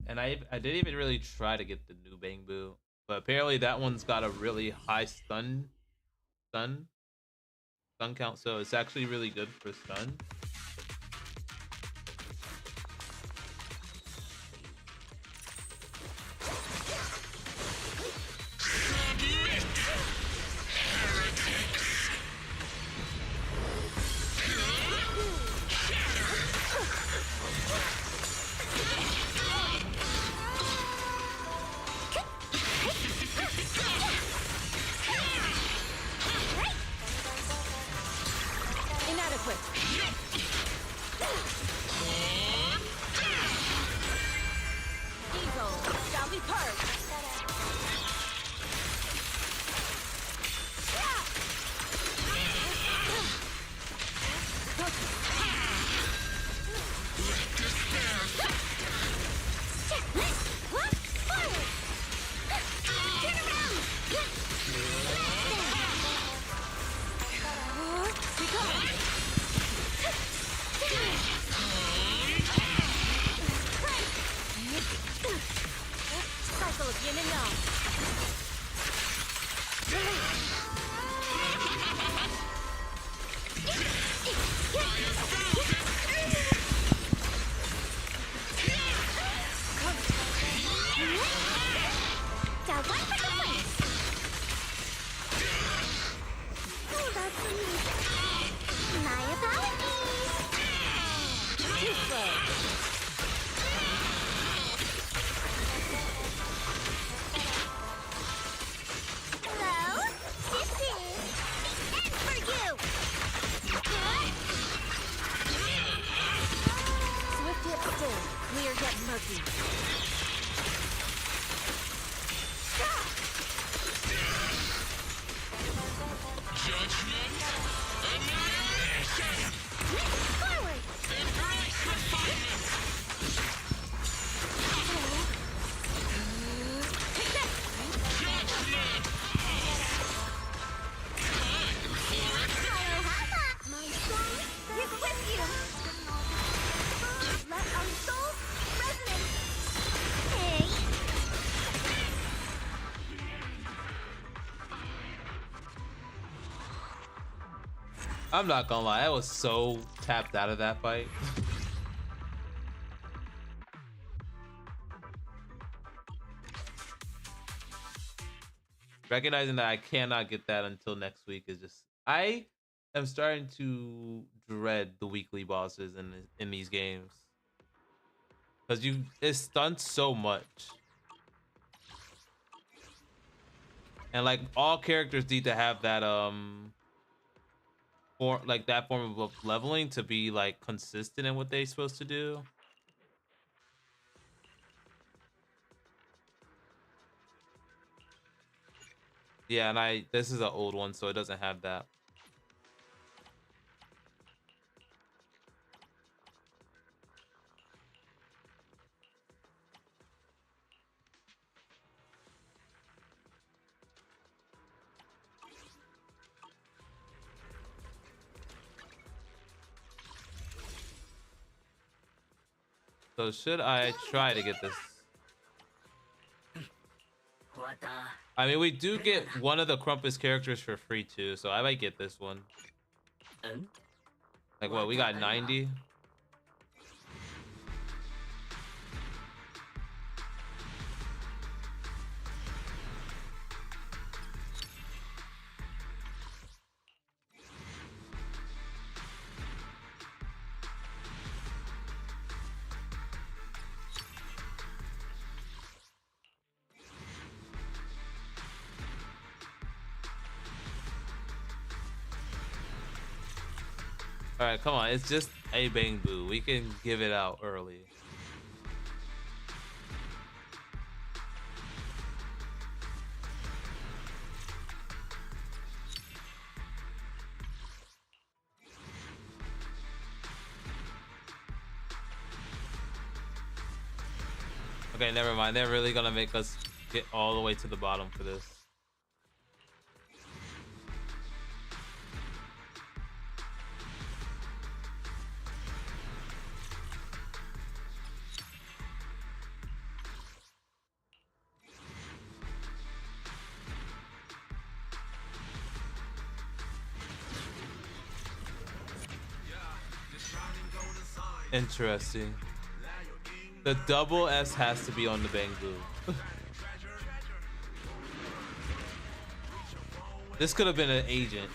And I didn't even really try to get the new Bangbu, but apparently that one's got a really high stun count, so it's actually really good for stun. shall be purged. Cycle of yin and yang. Down one for the win! Oh, that's amazing. My apologies! Too slow. Hello? This is the end for you! Swift yet still, clear yet murky. Forward! My soul is with you! Let our souls resonate! Hey! I'm not gonna lie, I was so tapped out of that fight. Recognizing that I cannot get that until next week is just, I am starting to dread the weekly bosses in these games, because it stunts so much, and like all characters need to have that that form of leveling to be like consistent in what they're supposed to do. Yeah, and this is an old one, so it doesn't have that. So should I try to get this? I mean, we do get one of the Krampus characters for free too, so I might get this one. Like what, we got 90? All right, come on. It's just a Bang Boo. We can give it out early. Okay, never mind. They're really gonna make us get all the way to the bottom for this. Interesting. The double S has to be on the Bang Boo. This could have been an agent.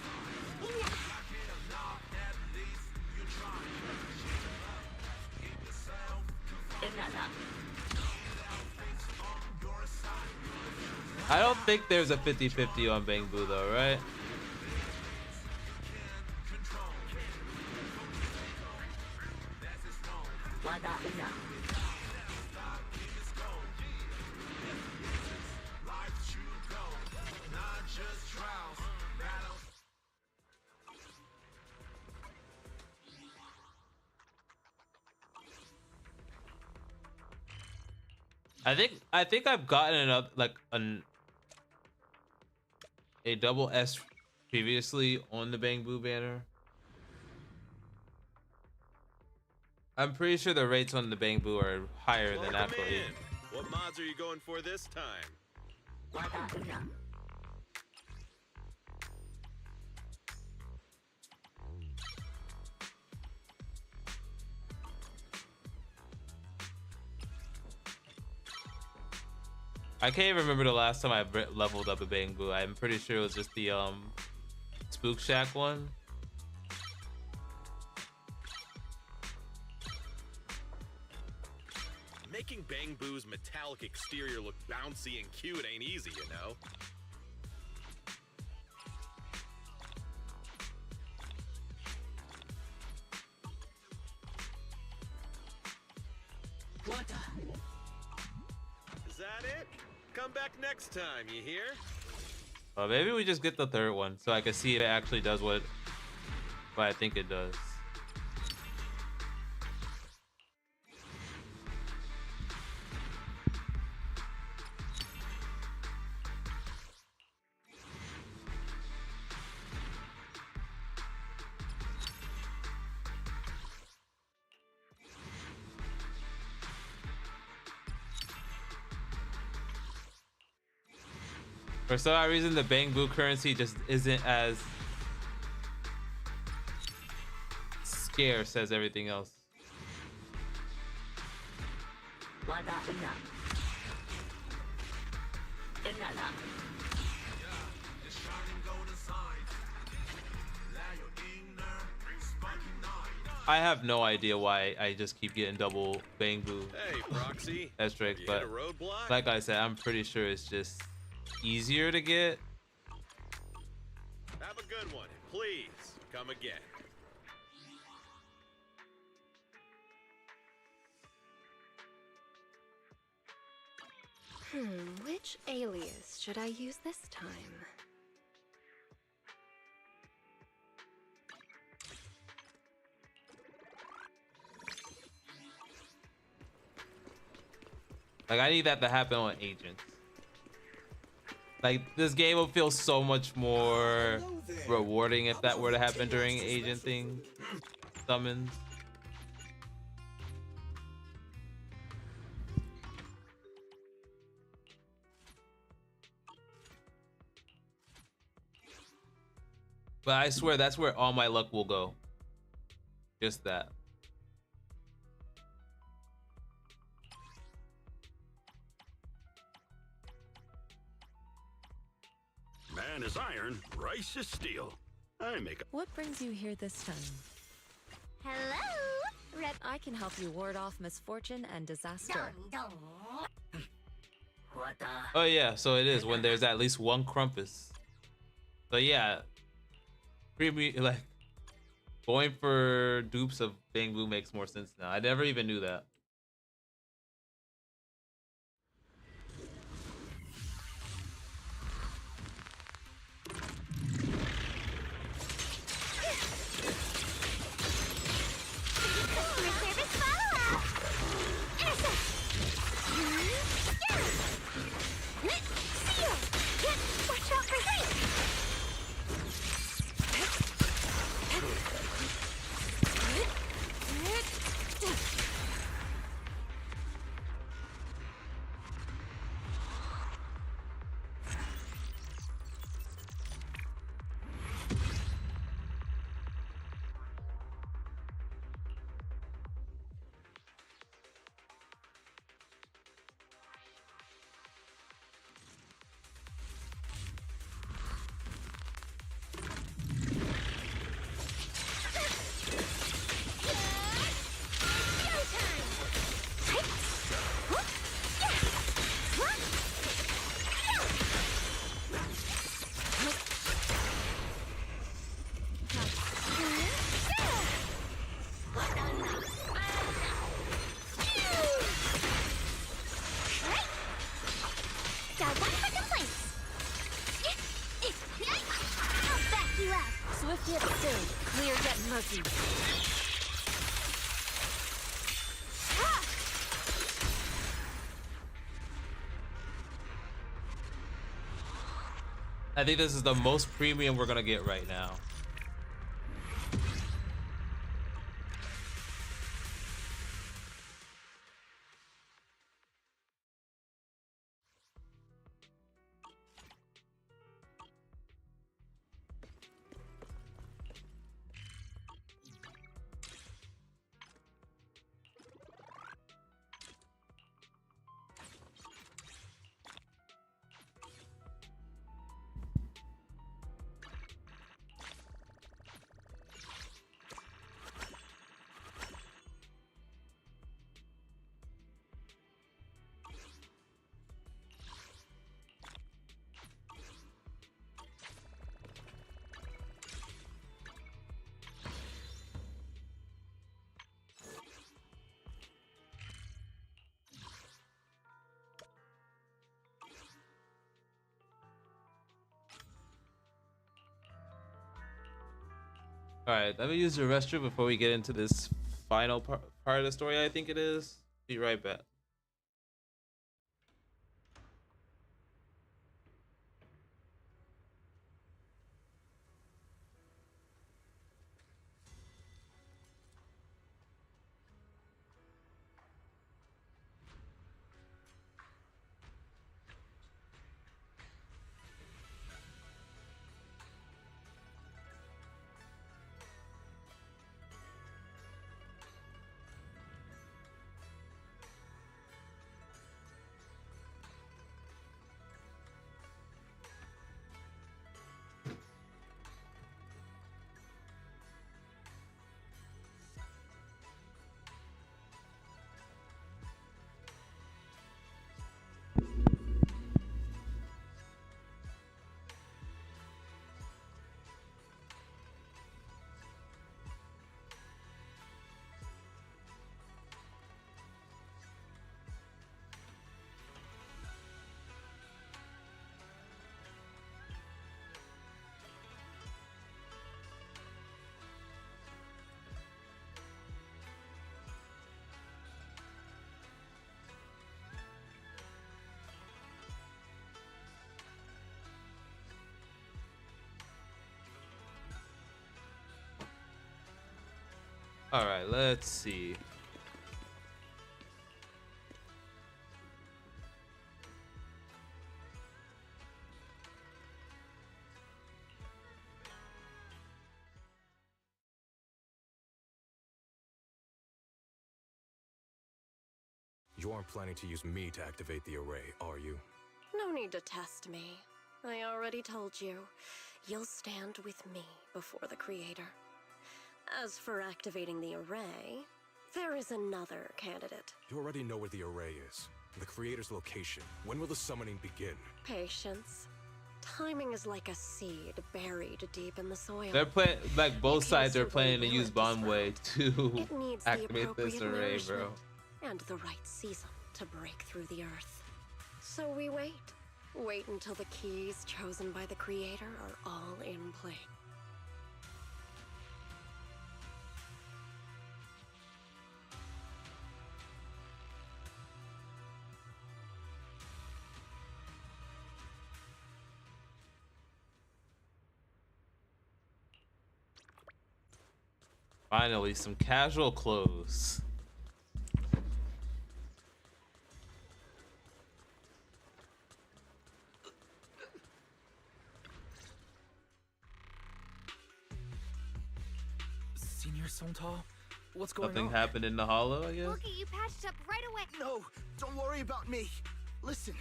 I don't think there's a 50-50 on Bang Boo though, right? I think I've gotten another like a double S previously on the Bang Boo banner. I'm pretty sure the rates on the Bang Boo are higher than actual agents. What mods are you going for this time? I can't even remember the last time I leveled up a Bang Boo. I'm pretty sure it was just the Spook Shack one. Making Bang Boo's metallic exterior look bouncy and cute ain't easy, you know? Is that it? Come back next time, you hear? Maybe we just get the third one so I can see if it actually does what I think it does. For some odd reason, the Bang Boo currency just isn't as scarce as everything else. I have no idea why I just keep getting double Bang Boo. Hey, Proxy. That's right, You but hit a roadblock? like I said, I'm pretty sure it's just easier to get. Have a good one. Please, come again. Which alias should I use this time? Like, I need that to happen on agents. Like, this game will feel so much more rewarding if that were to happen during agent thing summons. But I swear that's where all my luck will go. Just that. Man is iron, rice is steel. I make a... What brings you here this time? Hello? I can help you ward off misfortune and disaster. Oh yeah, so it is when there's at least one Crumpus. So yeah, like going for dupes of Bang Boo makes more sense now. I never even knew that. Swift yet still, clear yet murky. I think this is the most premium we're gonna get right now. All right, let me use the restroom before we get into this final part of the story. I think it is. Be right back. All right, let's see. You aren't planning to use me to activate the array, are you? No need to test me. I already told you. You'll stand with me before the Creator. As for activating the array, there is another candidate. You already know where the array is. The Creator's location. When will the summoning begin? Patience. Timing is like a seed buried deep in the soil. They're playing like both sides are planning to use will it Bombway to It needs activate the this appropriate array, nourishment bro. and the right season to break through the earth. So we wait. Wait until the keys chosen by the Creator are all in play. Finally, some casual clothes. Senior Sontal? What's going Something on? happened in the hollow, I guess. We'll get you patched up right away. No, don't worry about me. Listen,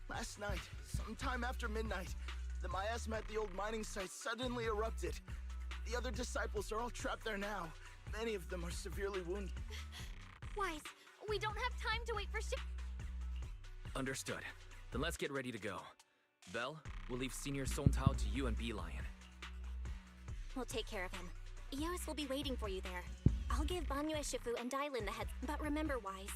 last night, sometime after midnight, the miasma at the old mining site suddenly erupted. The other disciples are all trapped there now. Many of them are severely wounded. Wise, we don't have time to wait for ship. Understood. Then let's get ready to go. Belle, we'll leave Senior Sontal to you and Beelion. We'll take care of him. Eos will be waiting for you there. I'll give Banyu Shifu and Dylin the heads, but remember, Wise,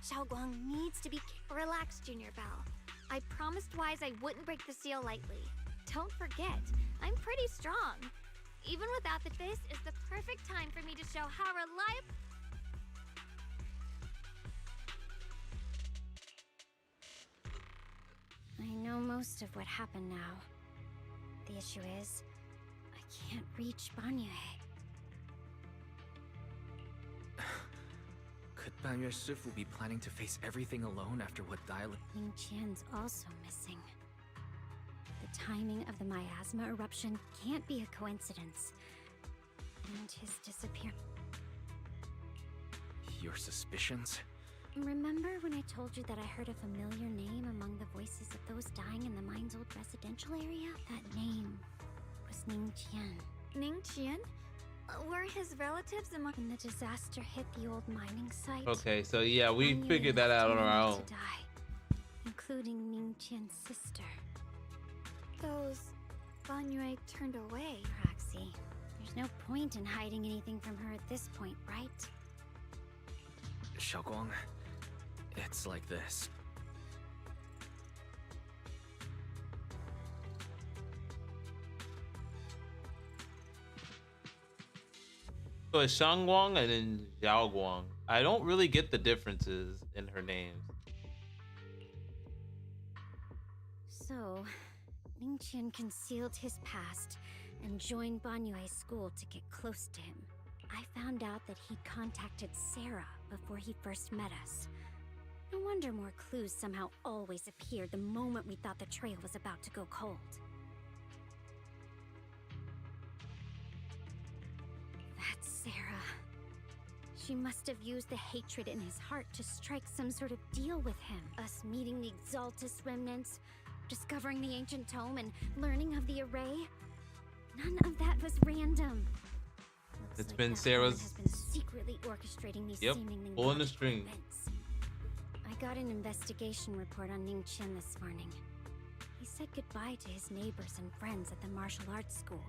Xiaoguang needs to be. Relax, Junior Belle. I promised Wise I wouldn't break the seal lightly. Don't forget, I'm pretty strong. Even without this is the perfect time for me to show how reliable. I know most of what happened now. the issue is. I can't reach Banyue. Could Banyue Shifu be planning to face everything alone after what Dial... Ning Qian's also missing. The timing of the miasma eruption can't be a coincidence. And his disappearance... Your suspicions? Remember when I told you that I heard a familiar name among the voices of those dying in the mine's old residential area? That name was Ning Qian. Ning Qian? Were his relatives among... When the disaster hit the old mining site... Okay, so yeah, we Banyue figured that left out on our many own. to die, including Ning Qian's sister. Those... Banyue turned away. Roxy, there's no point in hiding anything from her at this point, right? Xiaoguang, it's like this. So it's Shangguang and then Xiaoguang. I don't really get the differences in her names. So, Ning Qian concealed his past and joined Banyue's school to get close to him. I found out that he contacted Sarah before he first met us. No wonder more clues somehow always appeared the moment we thought the trail was about to go cold. That's Sarah. She must have used the hatred in his heart to strike some sort of deal with him. Us meeting the Exaltus remnants, discovering the ancient tome, and learning of the array. None of that was random. It's Like been that Sarah's... woman has been secretly orchestrating these seemingly pulling the logical string. events. I got an investigation report on Ning Qian this morning. He said goodbye to his neighbors and friends at the martial arts school.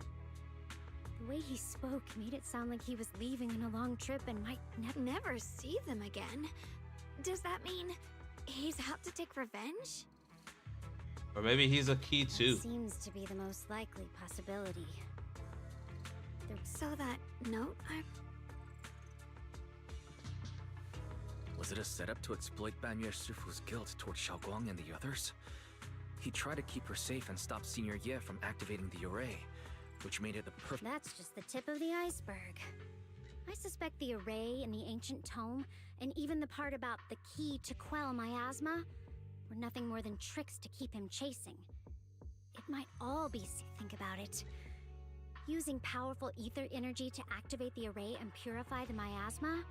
The way he spoke made it sound like he was leaving on a long trip and might Never see them again. Does that mean he's out to take revenge? Or maybe he's a key too. That seems to be the most likely possibility. So that note Was it a setup to exploit Banyue Shifu's guilt toward Xiaoguang and the others? He tried to keep her safe and stop Senior Ye from activating the array, which made it the perfect... That's just the tip of the iceberg. I suspect the array and the ancient tome, and even the part about the key to quell miasma, were nothing more than tricks to keep him chasing. It might all be... Think about it. Using powerful ether energy to activate the array and purify the miasma?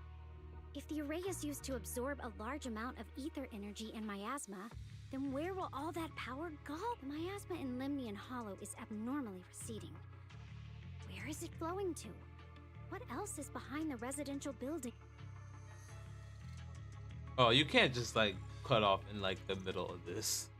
If the array is used to absorb a large amount of ether energy in miasma, then where will all that power go? The miasma in Limnian Hollow is abnormally receding. Where is it flowing to? What else is behind the residential building? Oh, you can't just like cut off in like the middle of this.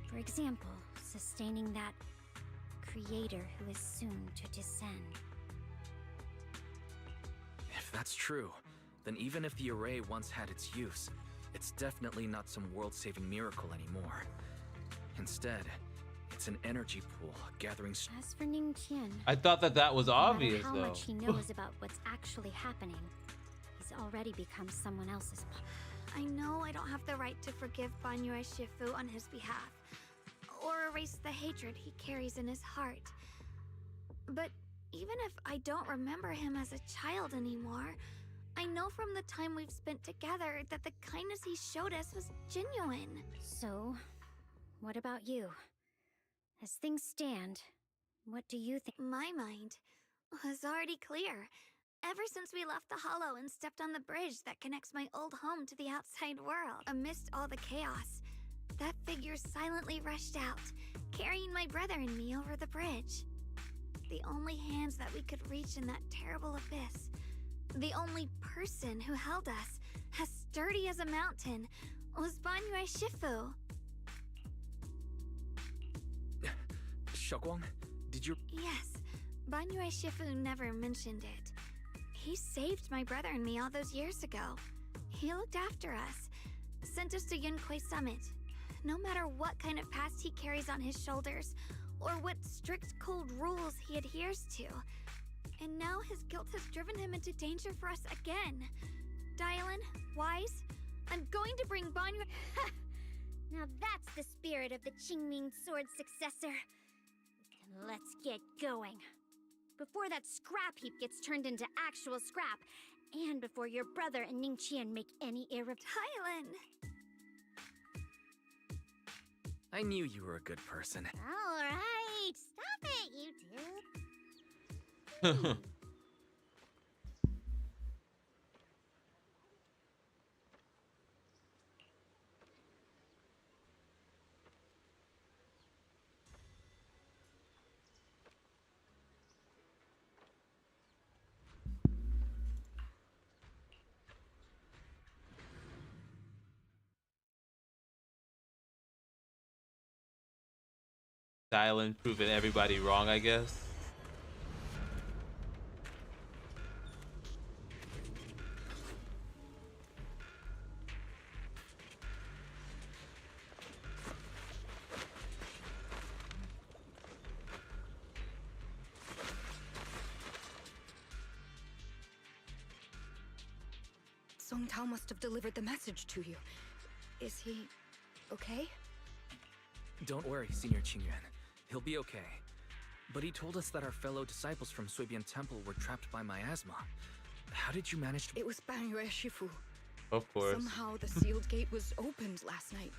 For example, sustaining that creator who is soon to descend. If that's true, then even if the array once had its use, it's definitely not some world-saving miracle anymore. Instead, it's an energy pool gathering... As for Ning Qian, I thought that was obvious no matter how though. much he knows about what's actually happening, he's already become someone else's... I know I don't have the right to forgive Banyue Shifu on his behalf, or erase the hatred he carries in his heart. But even if I don't remember him as a child anymore, I know from the time we've spent together that the kindness he showed us was genuine. So, what about you? As things stand, what do you think? My mind was already clear. Ever since we left the Hollow and stepped on the bridge that connects my old home to the outside world, amidst all the chaos, that figure silently rushed out, carrying my brother and me over the bridge. The only hands that we could reach in that terrible abyss, the only person who held us, as sturdy as a mountain, was Banyue Shifu. Xiaoguang, did you... Yes, Banyue Shifu never mentioned it. He saved my brother and me all those years ago. He looked after us, sent us to Yunquei Summit, no matter what kind of past he carries on his shoulders, or what strict cold rules he adheres to. And now his guilt has driven him into danger for us again. Dylan, Wise, I'm going to bring Banyu. Now that's the spirit of the Qingming Sword's successor. Then let's get going. Before that scrap heap gets turned into actual scrap, and before your brother and Ningqian make any Dylan! I knew you were a good person. Alright, stop it, you two. Dylan proving everybody wrong, I guess. Song Tao must have delivered the message to you. Is he okay? Don't worry, Senior Qingyuan. He'll be okay. But he told us that our fellow disciples from Suibian Temple were trapped by miasma. How did you manage to— It was Bangyue Shifu. Of course. Somehow the sealed gate was opened last night.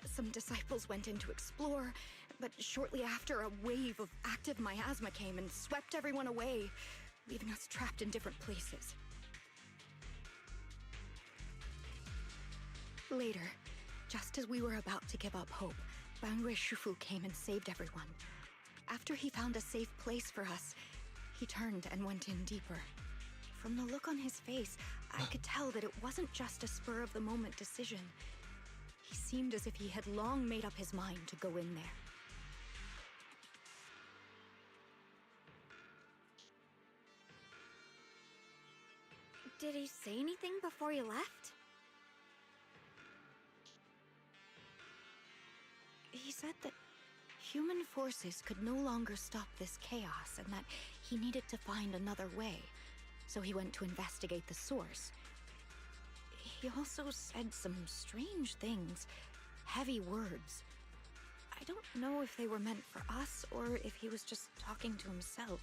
Some disciples went in to explore, but shortly after, a wave of active miasma came and swept everyone away, leaving us trapped in different places. Later, just as we were about to give up hope, Bangyue Shifu came and saved everyone. After he found a safe place for us, he turned and went in deeper. From the look on his face, I could tell that it wasn't just a spur-of-the-moment decision. He seemed as if he had long made up his mind to go in there. Did he say anything before he left? He said that human forces could no longer stop this chaos and that he needed to find another way, so he went to investigate the source. He also said some strange things, heavy words. I don't know if they were meant for us or if he was just talking to himself.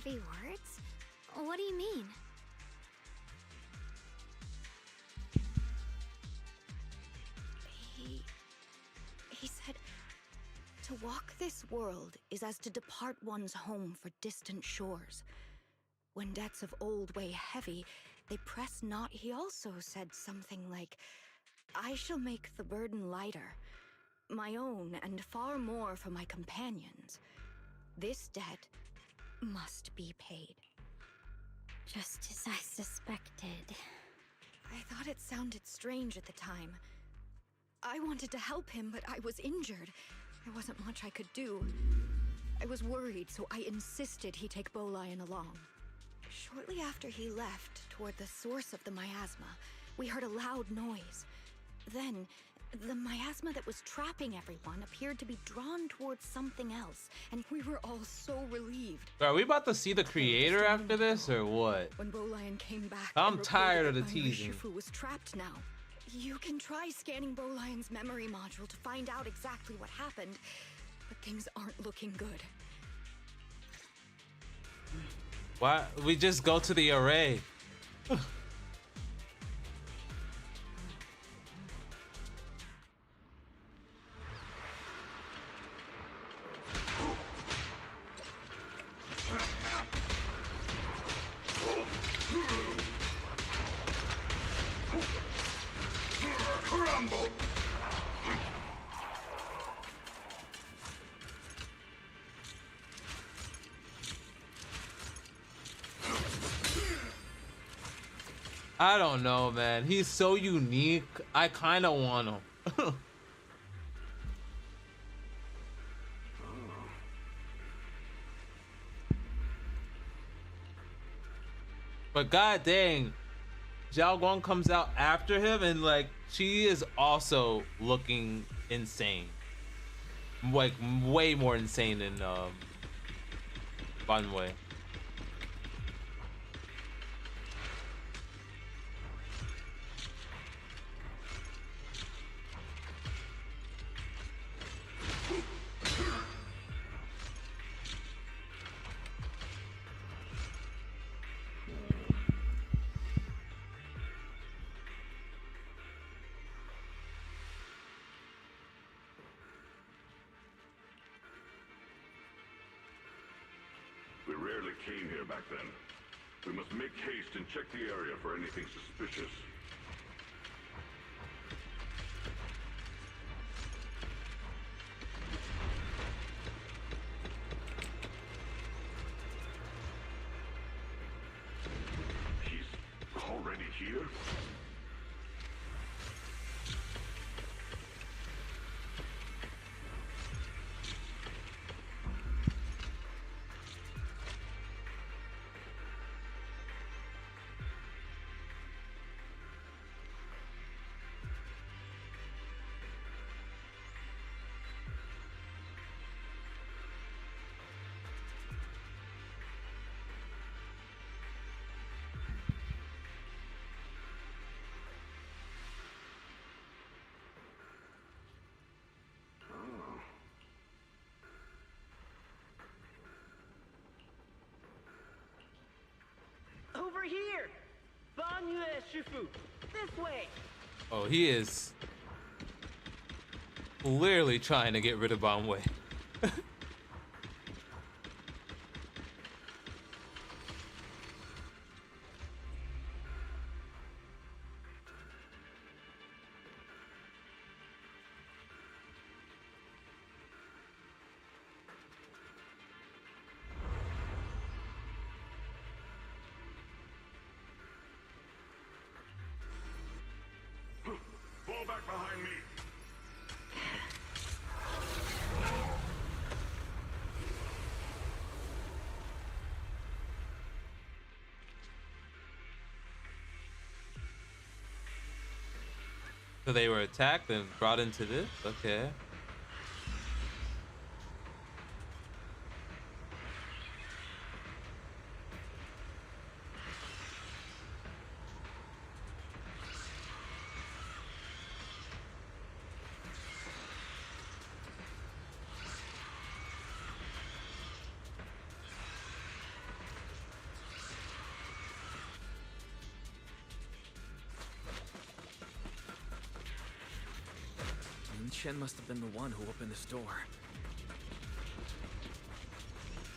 Heavy words? What do you mean? He said, to walk this world is as to depart one's home for distant shores. When debts of old weigh heavy, they press not. He also said something like, I shall make the burden lighter, my own and far more for my companions. This debt must be paid. Just as I suspected. I thought it sounded strange at the time. I wanted to help him, but I was injured. There wasn't much I could do. I was worried, so I insisted he take Bolian along. Shortly after he left, toward the source of the miasma, we heard a loud noise. Then, the miasma that was trapping everyone appeared to be drawn towards something else, and we were all so relieved. Are we about to see the creator after this, or what? When Bolian came back, I'm tired of the Bangyue teasing. Shifu was trapped now. You can try scanning Bolian's memory module to find out exactly what happened, but things aren't looking good. Why? We just go to the array. I don't know, man. He's so unique. I kind of want him. But god dang, Zhao Guang comes out after him, and like she is also looking insane, like way more insane than Banwei. We rarely came here back then. We must make haste and check the area for anything suspicious. He's already here? Over here! Banyue Shifu! This way! Oh, he is clearly trying to get rid of Banwei. Fall back behind me! So they were attacked and brought into this? Okay. Chen must have been the one who opened this door.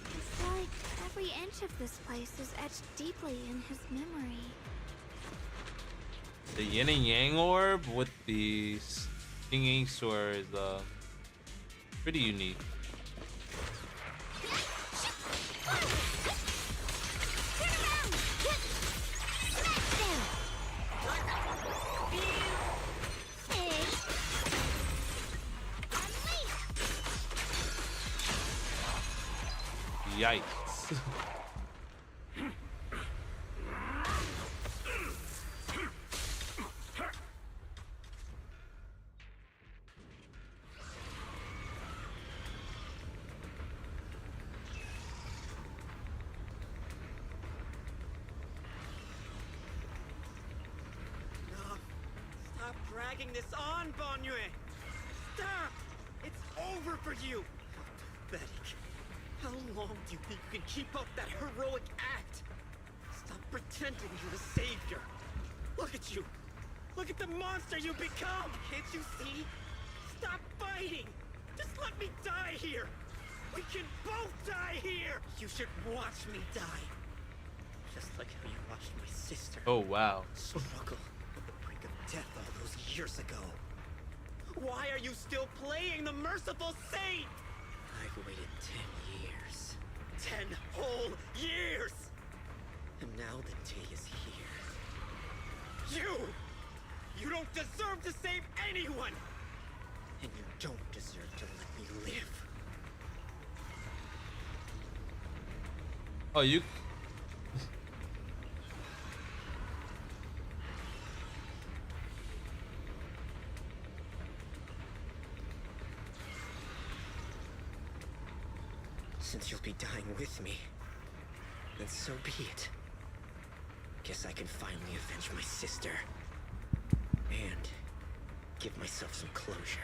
It's like every inch of this place is etched deeply in his memory. The yin and yang orb with the stinging sword is pretty unique. Yikes. Stop dragging this on, Banyue! Stop! It's over for you! Pathetic. How long do you think you can keep up that heroic act? Stop pretending you're a savior. Look at you. Look at the monster you become. Can't you see? Stop fighting. Just let me die here. We can both die here. You should watch me die. Just like how you watched my sister. Oh, wow. Struggle at the brink of death all those years ago. Why are you still playing the merciful saint? I've waited 10 years. 10 whole years! And now the day is here. You don't deserve to save anyone! And you don't deserve to let me live. Oh, you... Since you'll be dying with me, then so be it. Guess I can finally avenge my sister. And give myself some closure.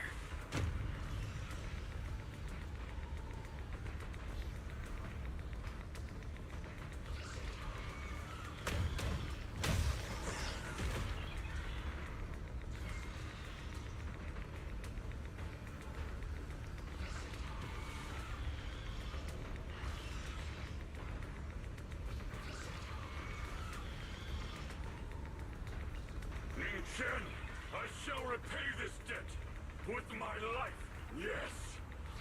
Chen, I shall repay this debt with my life. Yes,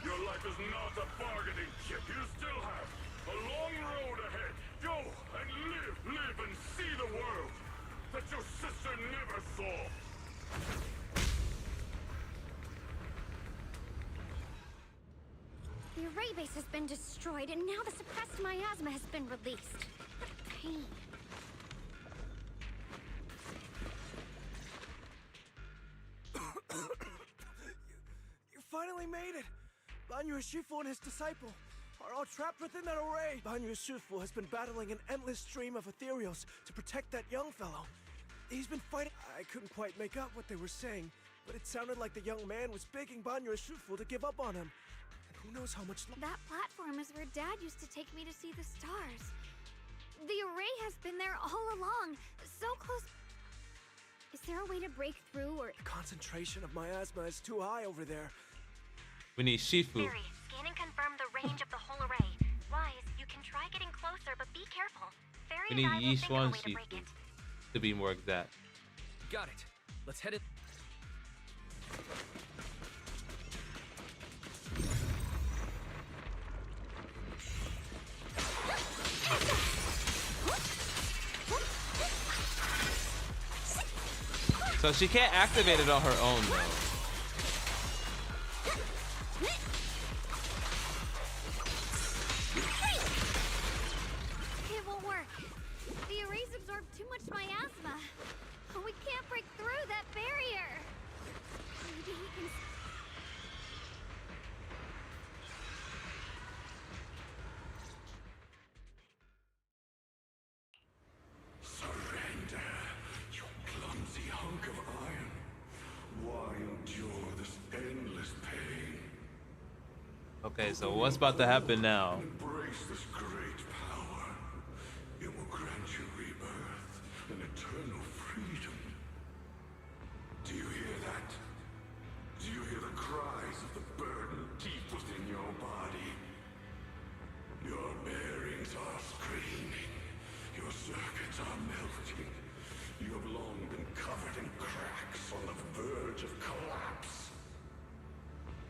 your life is not a bargaining chip. You still have a long road ahead. Go and live and see the world that your sister never saw. The array base has been destroyed, and now the suppressed miasma has been released. What pain. You finally made it! Banyu Shifu and his disciple are all trapped within that array. Banyu Shifu has been battling an endless stream of ethereals to protect that young fellow. He's been fighting. I couldn't quite make out what they were saying, but it sounded like the young man was begging Banyu Shifu to give up on him. And who knows how much That platform is where Dad used to take me to see the stars. The array has been there all along, so close. Is there a way to break through, or... The concentration of miasma is too high over there. We need Shifu. Barry, scan and confirm the range of the whole array. Wise, you can try getting closer, but be careful. Fairy We and I need will think of a Yishuan way to break Shifu, it. to be more exact. Got it. Let's head it. So she can't activate it on her own though. It won't work. The arrays absorb too much miasma. We can't break through that barrier. Maybe he can... Surrender, you clumsy hunk of iron. Why endure this endless pain? Okay, so what's about to happen now? Embrace this great power. It will grant you rebirth and eternal freedom. Do you hear that? Do you hear the cries of the burden deep within your body? Your bearings are screaming. Your circuits are melting. You have long been covered in cracks on the verge of collapse.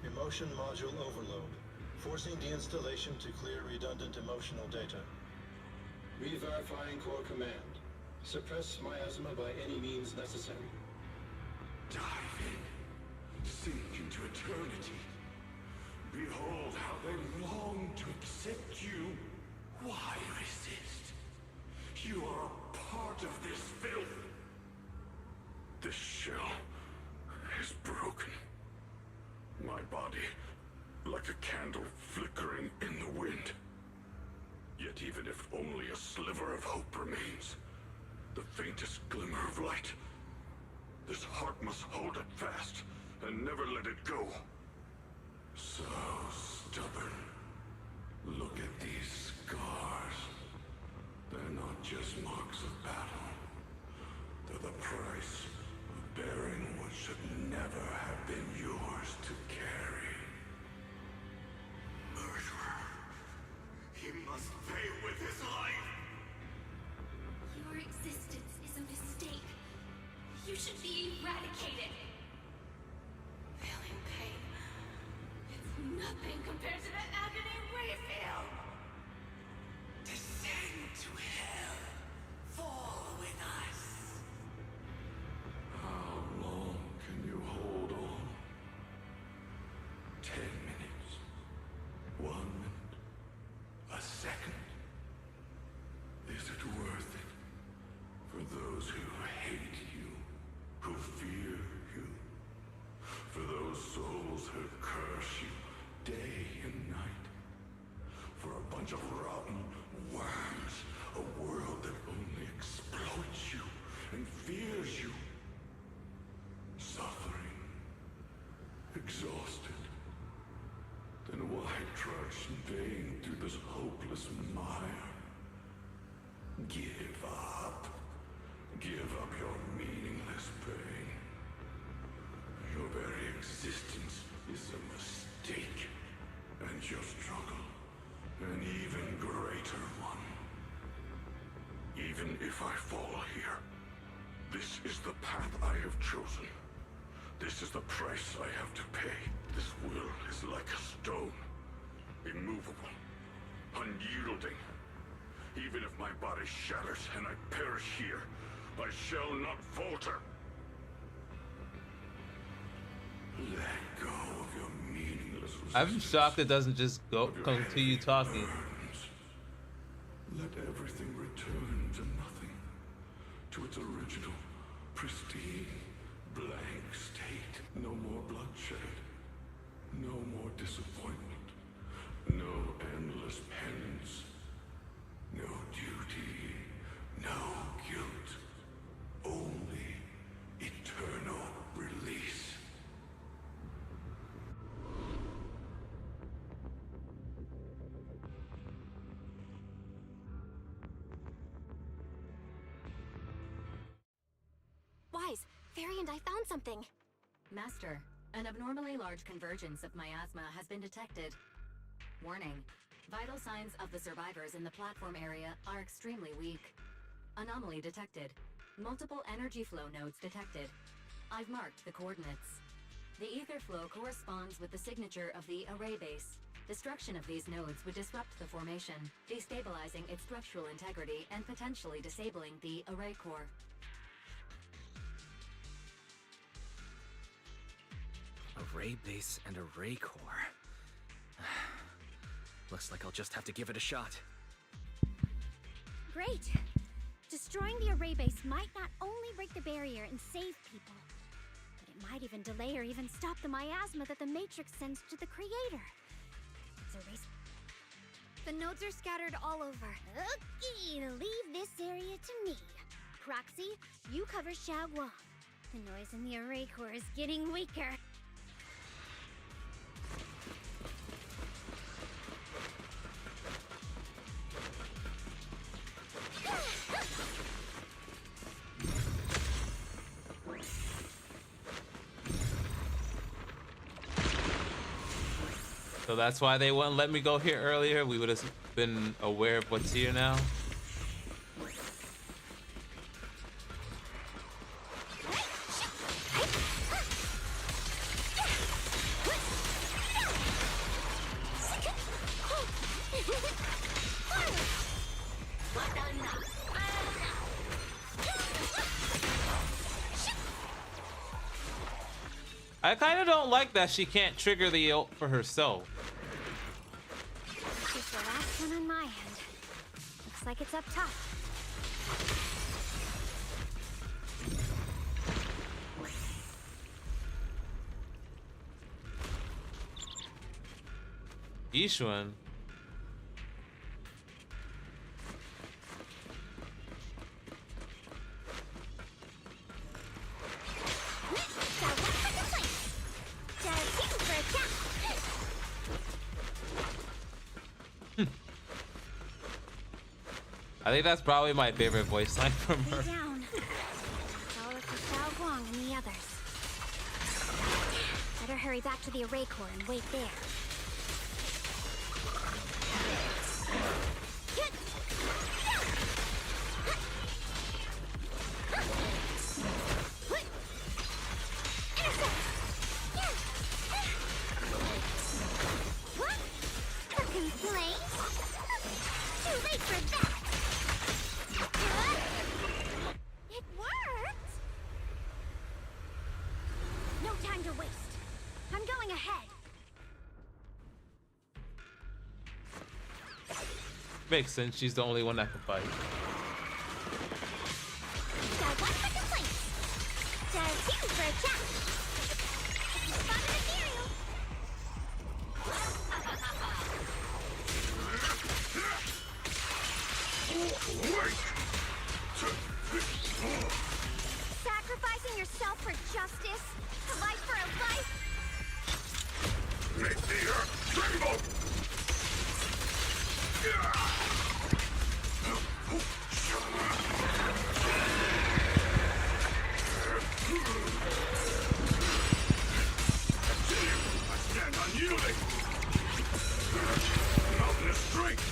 Emotion module overload. Forcing deinstallation to clear redundant emotional data. Re-verifying core command. Suppress miasma by any means necessary. Dive in. Sink into eternity. Behold how they long to accept you. Why resist? You are a part of this filth. This shell is broken. My body, like a candle flickering in the wind. Yet even if only a sliver of hope remains, the faintest glimmer of light, this heart must hold it fast and never let it go. So stubborn. Look at these scars. They're not just marks of battle. They're the price of bearing what should never have been yours to carry. Murderer. He must pay with his life. Your existence is a mistake. You should be eradicated. Feeling pain. It's nothing compared to the agony we feel. Descend to hell. Fall with us. How long can you hold on? 10 minutes. 1 minute. A second. Is it worth it? For those who hate you, who fear you, for those souls who curse you day and night. Exhausted? Then why trudge in vain through this hopeless mire? Give up. Give up your meaningless pain. Your very existence is a mistake. And your struggle, an even greater one. Even if I fall here, this is the path I have chosen. This is the price I have to pay. This will is like a stone. Immovable. Unyielding. Even if my body shatters and I perish here, I shall not falter. Let go of your meaningless resistance. I'm shocked it doesn't just go continue talking. Let everything return to nothing. To its original, pristine, blank state. No more bloodshed. No more disappointment. No endless penance. No duty. No guilt. Only eternal release. Wise, Variant, I found something. Master, an abnormally large convergence of miasma has been detected. Warning, vital signs of the survivors in the platform area are extremely weak. Anomaly detected. Multiple energy flow nodes detected. I've marked the coordinates. The ether flow corresponds with the signature of the array base. Destruction of these nodes would disrupt the formation, destabilizing its structural integrity and potentially disabling the array core. Array base and array core. Looks like I'll just have to give it a shot. Great! Destroying the array base might not only break the barrier and save people, but it might even delay or even stop the miasma that the Matrix sends to the Creator. It's erased. The nodes are scattered all over. Okay, leave this area to me. Proxy, you cover Xiaoguang. The noise in the array core is getting weaker. So that's why they wouldn't let me go here earlier. We would have been aware of what's here now. I kind of don't like that she can't trigger the ult for herself. This is the last one on my end. Looks like it's up top. Yishuan. I think that's probably my favorite voice line from her. Stay down. That's all up to Xiaoguang and the others. Better hurry back to the array core and wait there. It worked! No time to waste. I'm going ahead. Makes sense. She's the only one that can fight. Got one for complaints. Got two for a chat. If you spot an ethereal. Sacrificing yourself for justice? A life for a life? Make the earth tremble! I stand unyielding! Mountainous strength!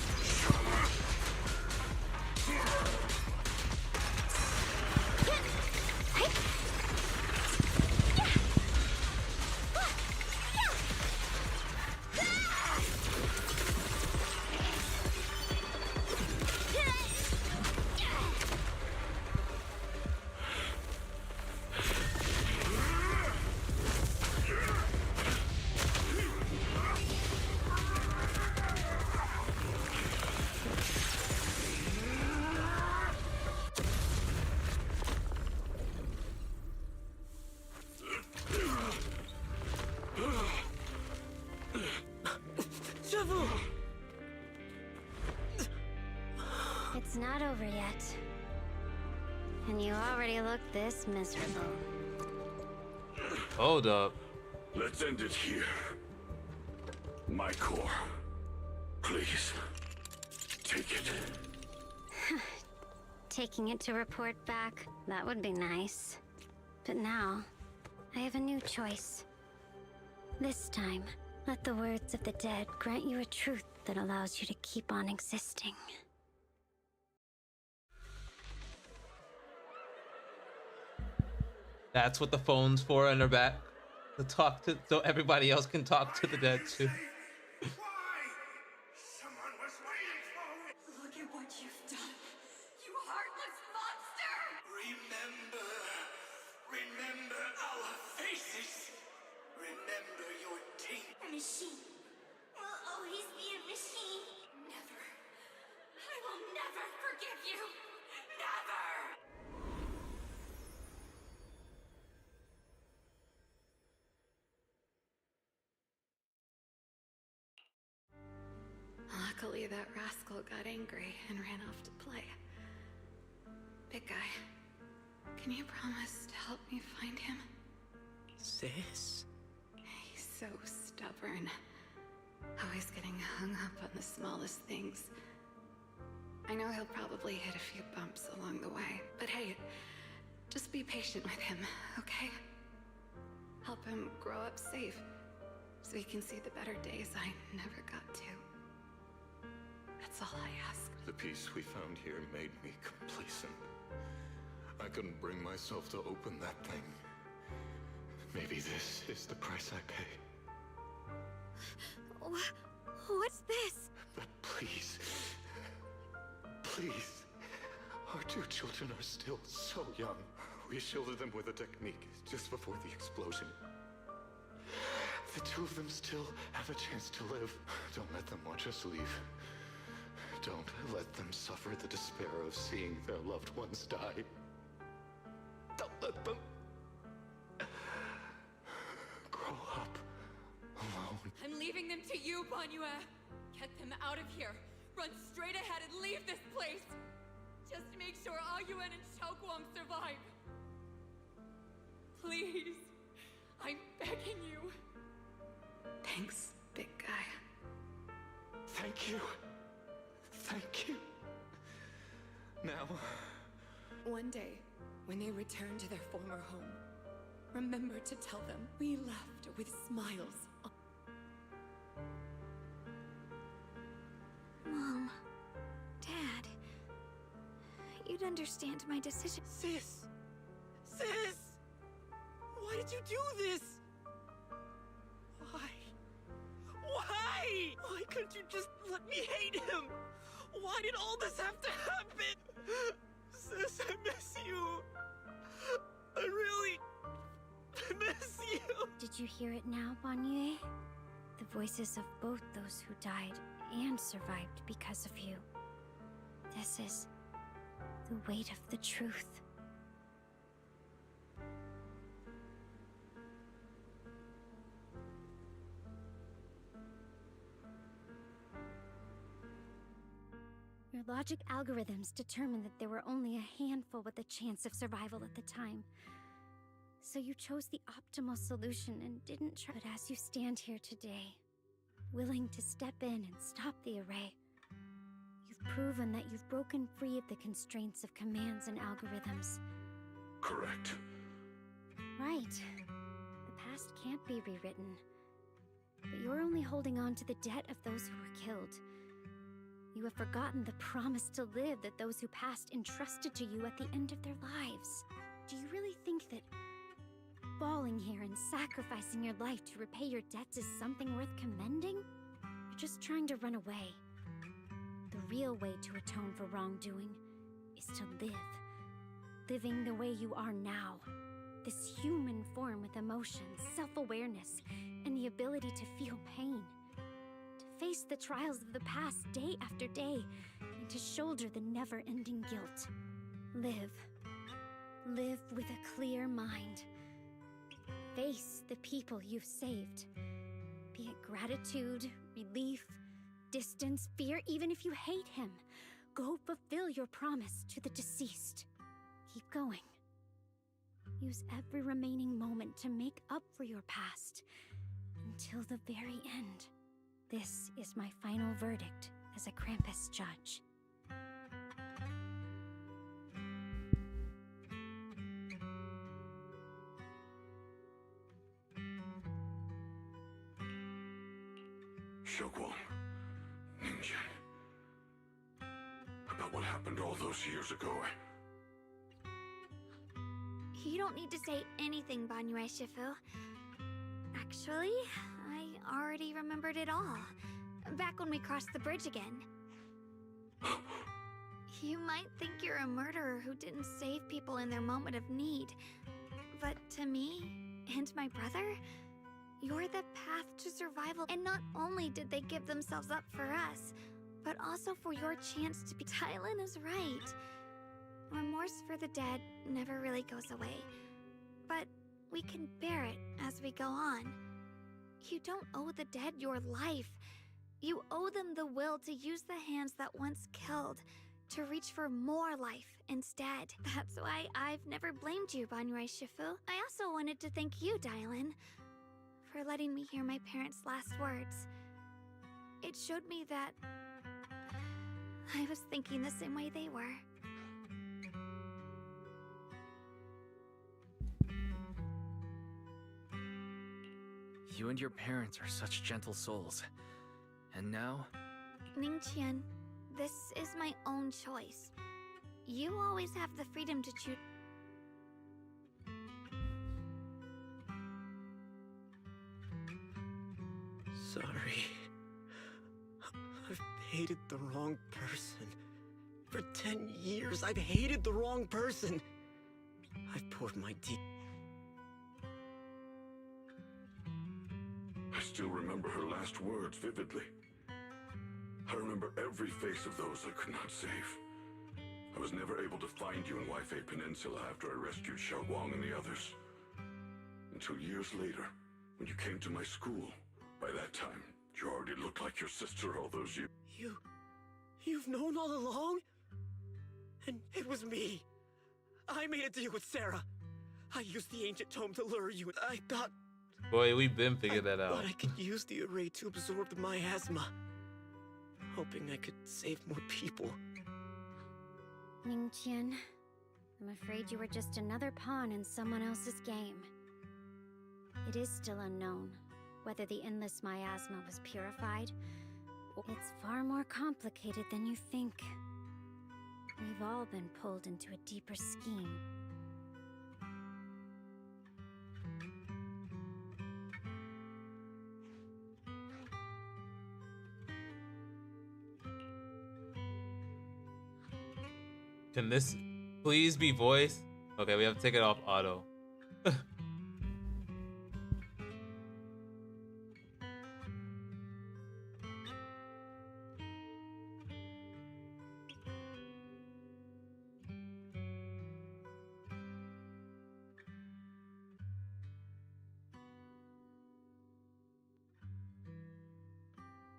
It's not over yet. And you already look this miserable. Hold up. Let's end it here. My core. Please. Take it. Taking it to report back, that would be nice. But now, I have a new choice. This time, let the words of the dead grant you a truth that allows you to keep on existing. That's what the phone's for in her back. To talk to, so everybody else can talk to the dead too. Look at what you've done, you heartless monster! Remember our faces. Remember your teeth. A machine will always be a machine. Never. I will never forgive you. Never! Luckily, that rascal got angry and ran off to play. Big guy, can you promise to help me find him? Sis? He's so stubborn. Always getting hung up on the smallest things. I know he'll probably hit a few bumps along the way, but hey, just be patient with him, okay? Help him grow up safe, so he can see the better days I never got to. That's all I ask. The peace we found here made me complacent. I couldn't bring myself to open that thing. Maybe this is the price I pay. What's this? But please, please, our two children are still so young. We shielded them with a technique just before the explosion. The two of them still have a chance to live. Don't let them watch us leave. Don't let them suffer the despair of seeing their loved ones die. Don't let them grow up alone. I'm leaving them to you, Banyue. Get them out of here. Run straight ahead and leave this place. Just make sure Ayuen and Xiaoguang survive. Please. I'm begging you. Thanks, big guy. Thank you. Thank you. Now... One day, when they return to their former home, remember to tell them we left with smiles. Mom, Dad, you'd understand my decision. Sis! Sis! Why did you do this? Why? Why? Why couldn't you just let me hate him? Why did all this have to happen? Sis, I miss you. I really miss you. Did you hear it now, Banyue? The voices of both those who died and survived because of you. This is the weight of the truth. Your logic algorithms determined that there were only a handful with a chance of survival at the time. So you chose the optimal solution and didn't try. But as you stand here today, willing to step in and stop the array, you've proven that you've broken free of the constraints of commands and algorithms. Correct. Right. The past can't be rewritten. But you're only holding on to the debt of those who were killed. You have forgotten the promise to live that those who passed entrusted to you at the end of their lives. Do you really think that falling here and sacrificing your life to repay your debts is something worth commending? You're just trying to run away. The real way to atone for wrongdoing is to live. Living the way you are now. This human form with emotions, self-awareness, and the ability to feel pain. To face the trials of the past day after day, and to shoulder the never-ending guilt. Live. Live with a clear mind. Face the people you've saved. Be it gratitude, relief, distance, fear, even if you hate him. Go fulfill your promise to the deceased. Keep going. Use every remaining moment to make up for your past. Until the very end. This is my final verdict as a Krampus judge. Shogwon, Ninjin. About what happened all those years ago. You don't need to say anything, Banyue Shifu. Actually, I already remembered it all. Back when we crossed the bridge again. You might think you're a murderer who didn't save people in their moment of need. But to me, and my brother, you're the path to survival. And not only did they give themselves up for us, but also for your chance to be... Tylan is right. Remorse for the dead never really goes away. But we can bear it as we go on. You don't owe the dead your life. You owe them the will to use the hands that once killed to reach for more life instead. That's why I've never blamed you, Banyue Shifu. I also wanted to thank you, Dylan, for letting me hear my parents' last words. It showed me that I was thinking the same way they were. You and your parents are such gentle souls. And now? Ningqian, this is my own choice. You always have the freedom to choose. Sorry. I've hated the wrong person. For 10 years, I've hated the wrong person. I've poured my deep... I still remember her last words vividly. I remember every face of those I could not save. I was never able to find you in Waifei Peninsula after I rescued Xiao Guang and the others. Until years later, when you came to my school. By that time, you already looked like your sister all those years. You've known all along? And it was me. I made a deal with Sarah. I used the ancient tome to lure you. I thought... Boy, we've been figured that out. But I could use the array to absorb the miasma. Hoping I could save more people. Ningqian, I'm afraid you were just another pawn in someone else's game. It is still unknown whether the endless miasma was purified. It's far more complicated than you think. We've all been pulled into a deeper scheme. Can this please be voice? Okay, we have to take it off auto.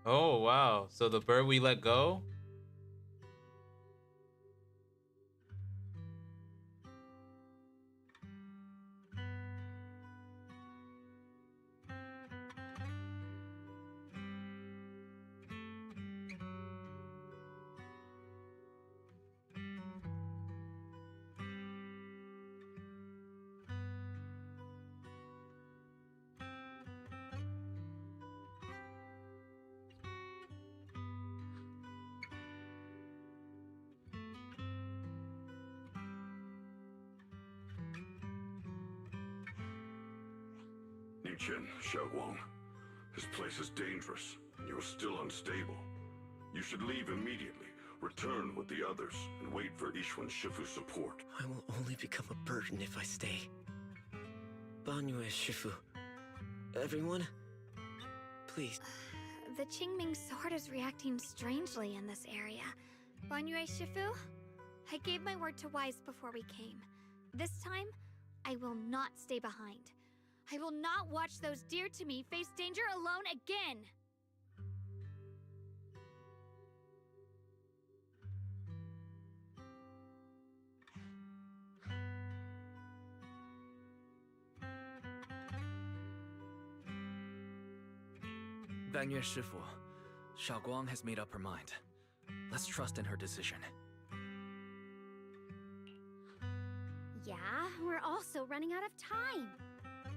Oh, wow. So the bird we let go? Chen, Xiaoguang. This place is dangerous, and you're still unstable. You should leave immediately, return with the others, and wait for Ishwan Shifu's support. I will only become a burden if I stay. Banyue Shifu. Everyone, please. The Qingming sword is reacting strangely in this area. Banyue Shifu, I gave my word to Wise before we came. This time, I will not stay behind. I will not watch those dear to me face danger alone again! Banyue Shifu, Xiaoguang has made up her mind. Let's trust in her decision. Yeah, we're also running out of time.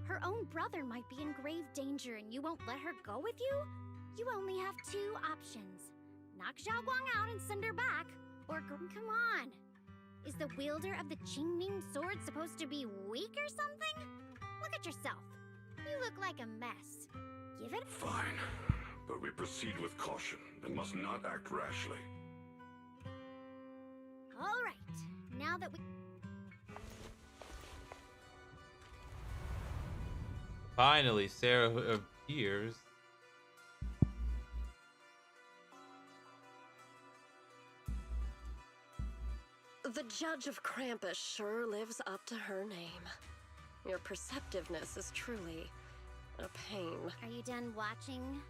Her own brother might be in grave danger and you won't let her go with you? You only have two options. Knock Xiaoguang out and send her back, or come on. Is the wielder of the Qingming sword supposed to be weak or something? Look at yourself. You look like a mess. Give it... Fine, but we proceed with caution and must not act rashly. All right, now that we... Finally, Sarah appears. The Judge of Krampus sure lives up to her name. Your perceptiveness is truly a pain. Are you done watching,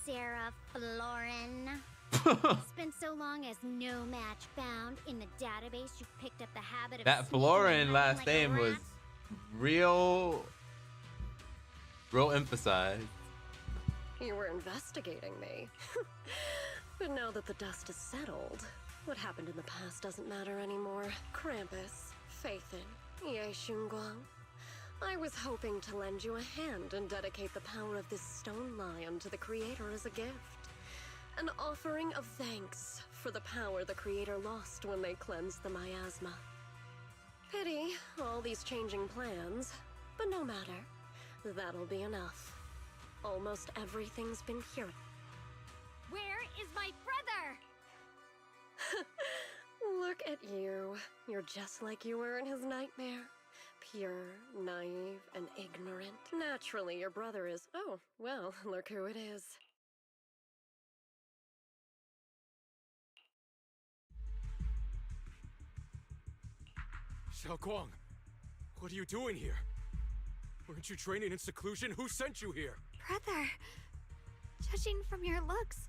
Sarah Florin? It's been so long as no match found in the database. You picked up the habit of That sneaking Florin around last like a name was rat. real emphasized. You were investigating me. But now that the dust is settled, what happened in the past doesn't matter anymore. Krampus, Faithin, Ye Xunguang. I was hoping to lend you a hand and dedicate the power of this stone lion to the Creator as a gift. An offering of thanks for the power the Creator lost when they cleansed the miasma. Pity, all these changing plans, but no matter. That'll be enough. Almost everything's been here. Where is my brother? Look at you. You're just like you were in his nightmare. Pure, naive, and ignorant. Naturally, your brother is... Oh, well, look who it is. Xiaoguang, what are you doing here? Weren't you training in seclusion? Who sent you here? Brother, judging from your looks,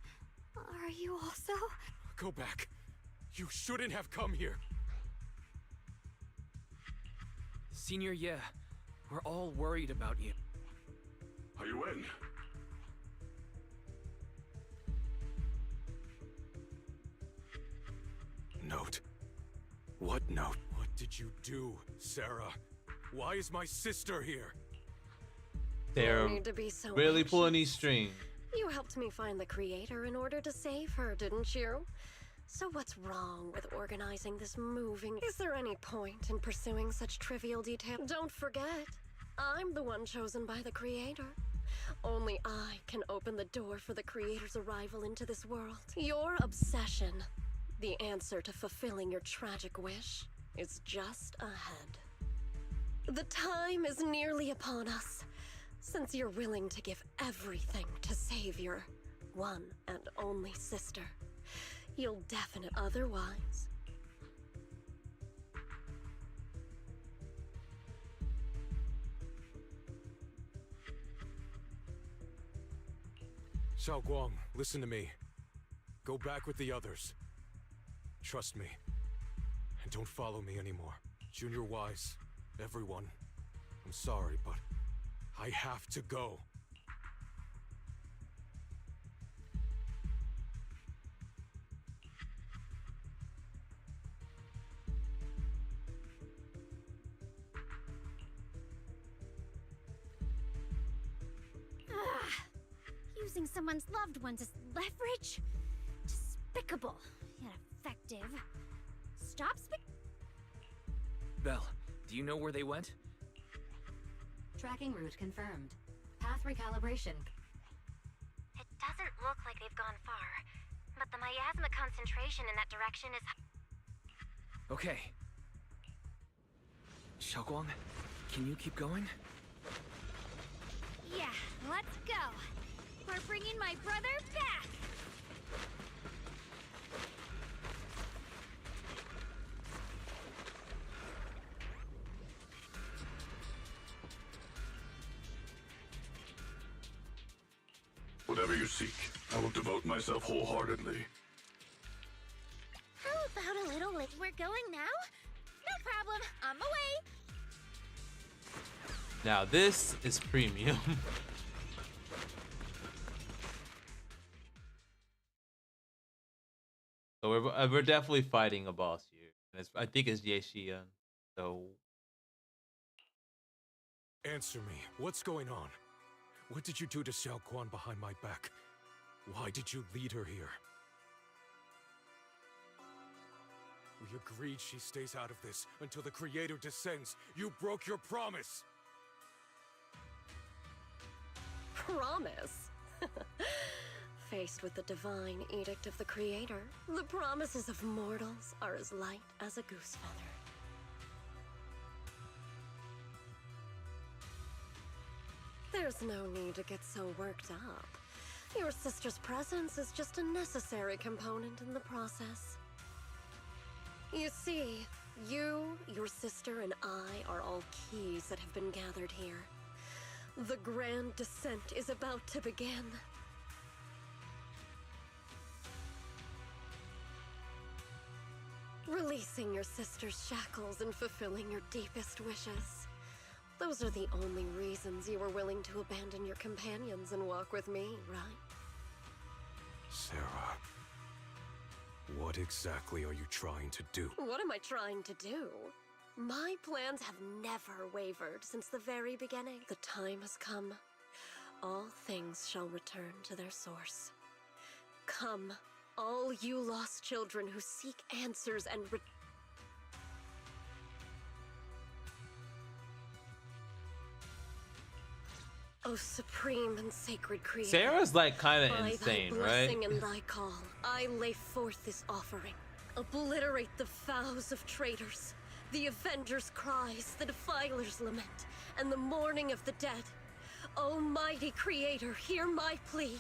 are you also? Go back. You shouldn't have come here. Senior Ye, we're all worried about you. Are you in? Note. What note? What did you do, Sarah? Why is my sister here? They're need to be so really anxious. pulling these strings. You helped me find the Creator in order to save her, didn't you? So what's wrong with organizing this moving? Is there any point in pursuing such trivial detail? Don't forget, I'm the one chosen by the Creator. Only I can open the door for the Creator's arrival into this world. Your obsession, the answer to fulfilling your tragic wish, is just ahead. The time is nearly upon us. Since you're willing to give everything to save your one and only sister, you'll definite otherwise. Xiaoguang, listen to me. Go back with the others. Trust me. And don't follow me anymore. Junior Wise, everyone. I'm sorry, but I have to go. Using someone's loved ones as leverage? Despicable, yet effective. Stop Belle, do you know where they went? Tracking route confirmed. Path recalibration. It doesn't look like they've gone far, but the miasma concentration in that direction is... Okay. Xiaoguang, can you keep going? Yeah, let's go. We're bringing my brother back. Whatever you seek, I will devote myself wholeheartedly. How about a little lift? We're going now? No problem. On my way. Now this is premium. So we're definitely fighting a boss here, and I think it's Yexian. So Answer me. What's going on? What did you do to Xiao Quan behind my back? Why did you lead her here? We agreed she stays out of this until the Creator descends. You broke your promise! Promise? Faced with the divine edict of the Creator, the promises of mortals are as light as a goose feather. There's no need to get so worked up. Your sister's presence is just a necessary component in the process. You see, you, your sister, and I are all keys that have been gathered here. The grand descent is about to begin. Releasing your sister's shackles and fulfilling your deepest wishes. Those are the only reasons you were willing to abandon your companions and walk with me, right? Sarah, what exactly are you trying to do? What am I trying to do? My plans have never wavered since the very beginning. The time has come. All things shall return to their source. Come, all you lost children who seek answers and O supreme and sacred Creator. Sarah's like kind of by insane, thy right? blessing and thy call, I lay forth this offering. Obliterate the vows of traitors, the avengers' cries, the defilers' lament, and the mourning of the dead. Almighty Creator, hear my plea.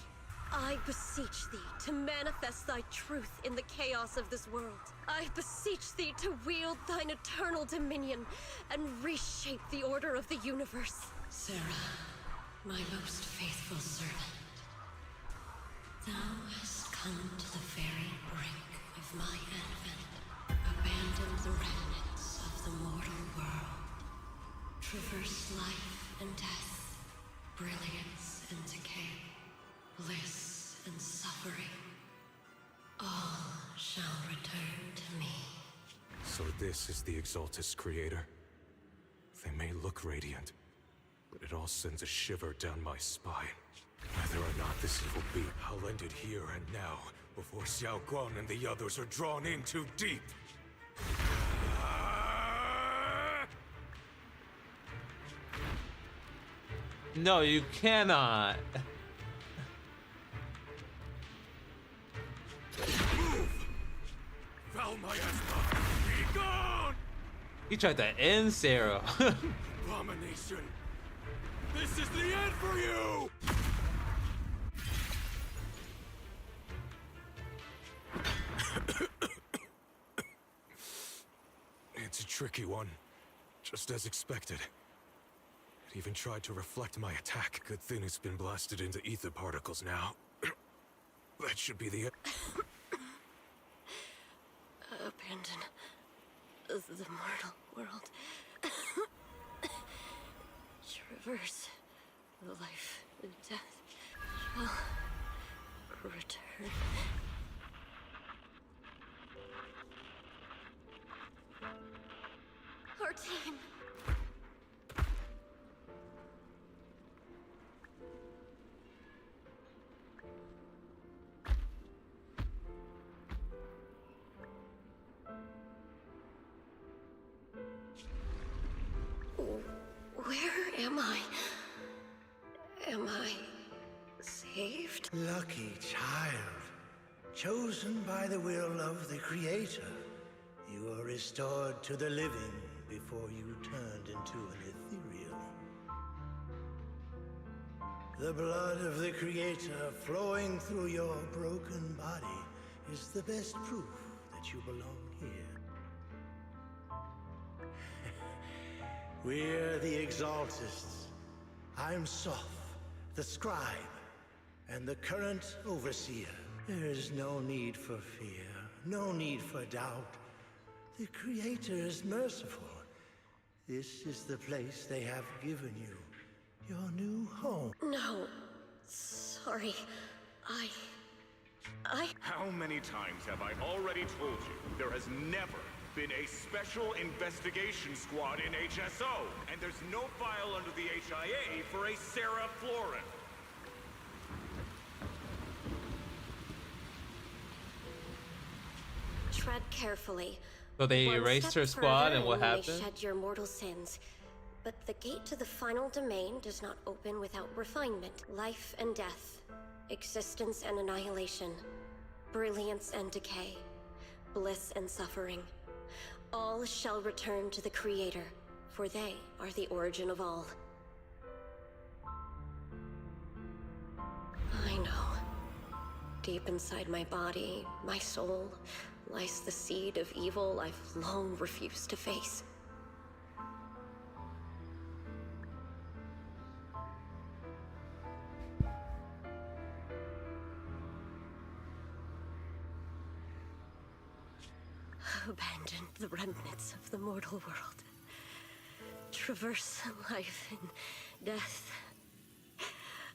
I beseech thee to manifest thy truth in the chaos of this world. I beseech thee to wield thine eternal dominion and reshape the order of the universe. Sarah, my most faithful servant, thou hast come to the very brink of my advent. Abandon the remnants of the mortal world. Traverse life and death, brilliance and decay, bliss and suffering. All shall return to me. So this is the Exaltus Creator? They may look radiant, but it all sends a shiver down my spine. Whether or not this evil be, I'll end it here and now, before Xiao Guan and the others are drawn in too deep. No, you cannot. Val Miasma, be gone! He tried to end Sarah. Abomination! This is the end for you! It's a tricky one, just as expected. It even tried to reflect my attack. Good thing it's been blasted into ether particles now. That should be the end. Abandon the mortal world. Traverse life and death shall return. Our team. Where am I? Am I saved? Lucky child. Chosen by the will of the Creator. You are restored to the living before you turned into an ethereal. The blood of the Creator flowing through your broken body is the best proof that you belong here. We're the Exaltists. I'm Soph, the scribe, and the current overseer. There is no need for fear, no need for doubt. The Creator is merciful. This is the place they have given you. Your new home. No. Sorry. I... How many times have I already told you there has never been a special investigation squad in HSO, and there's no file under the HIA for a Sarah Florin. Tread carefully. So they One erased step her squad, further and what you may happened? shed your mortal sins. But the gate to the final domain does not open without refinement. Life and death, existence and annihilation, brilliance and decay, bliss and suffering. All shall return to the Creator, for they are the origin of all. I know. Deep inside my body, my soul, lies the seed of evil I've long refused to face. Abandoned the remnants of the mortal world. Traverse life and death.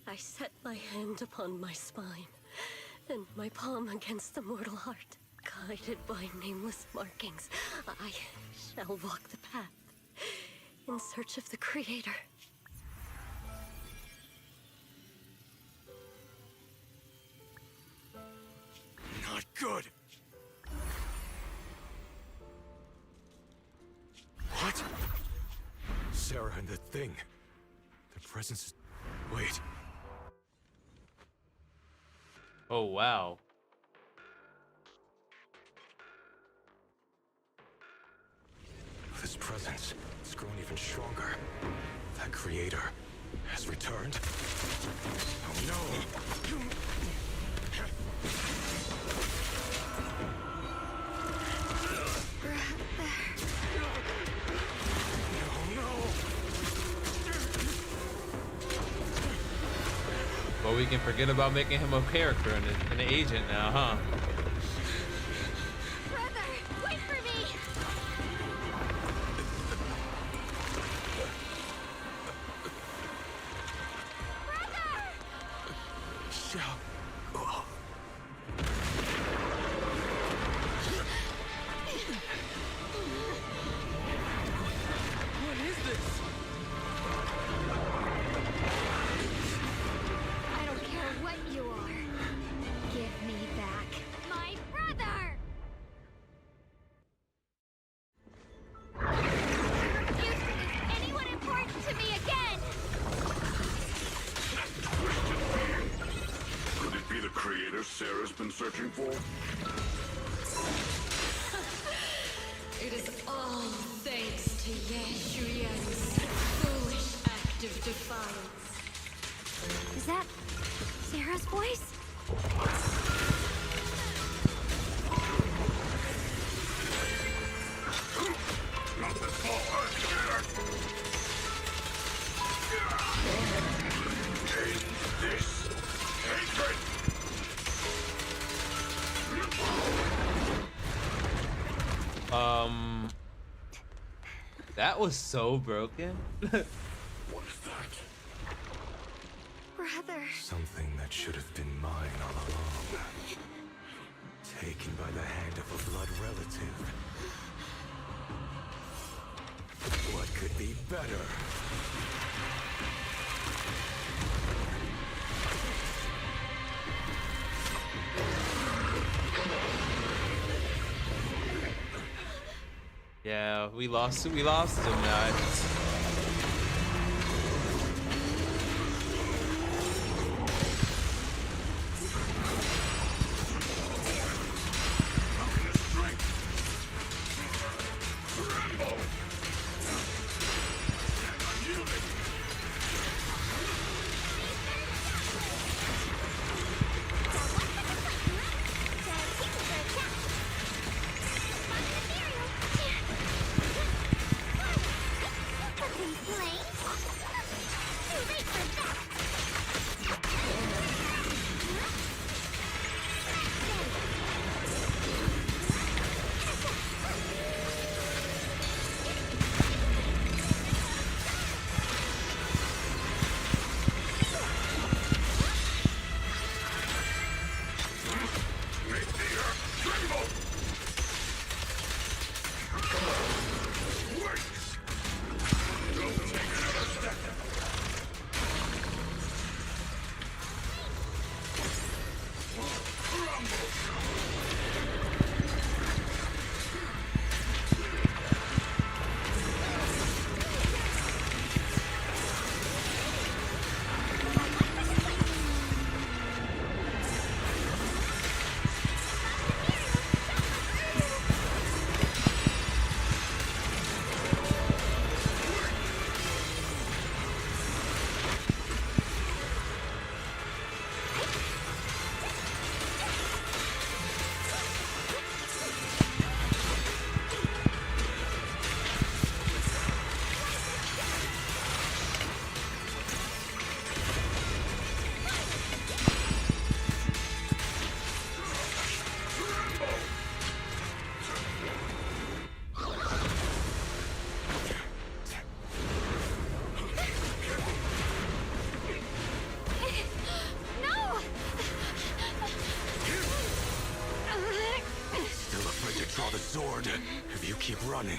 I set my hand upon my spine, and my palm against the mortal heart. Guided by nameless markings, I shall walk the path in search of the Creator. Not good. What? Sarah and the thing. Their presence is... Wait. Oh, wow. This presence has grown even stronger. That Creator has returned. Oh no! Well, we can forget about making him a character and an agent now, huh? Brother, wait for me! What is this? I don't care what you are. Give me back my brother! Is anyone important to me again? Could it be the Creator Sarah's been searching for? It is all thanks to Yeshuyan's foolish act of defiance. Is that Sarah's voice? Not this far. End this hatred! That was so broken. What is that? Brother. Something that should have been mine all along. Taken by the hand of a blood relative. What could be better? Yeah, we lost him, guys. keep running,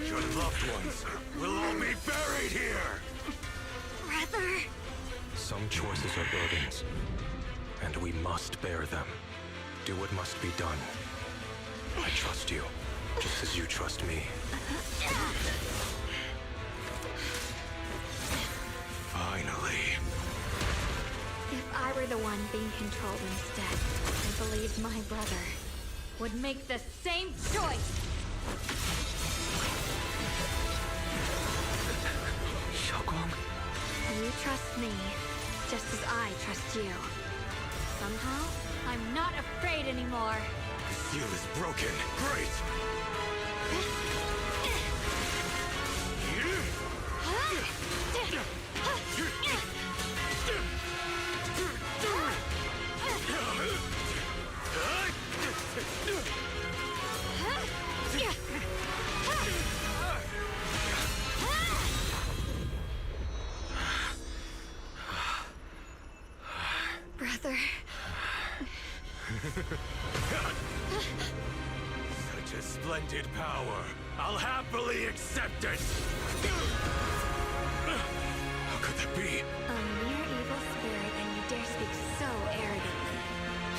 your loved ones will all be buried here! Brother! Some choices are burdens, and we must bear them. Do what must be done. I trust you, just as you trust me. Finally. If I were the one being controlled instead, I believe my brother would make the same choice! Xiaoguang? You trust me, just as I trust you. Somehow, I'm not afraid anymore. The seal is broken. Great! Brother. Such a splendid power. I'll happily accept it. How could that be? A mere evil spirit, and you dare speak so arrogantly.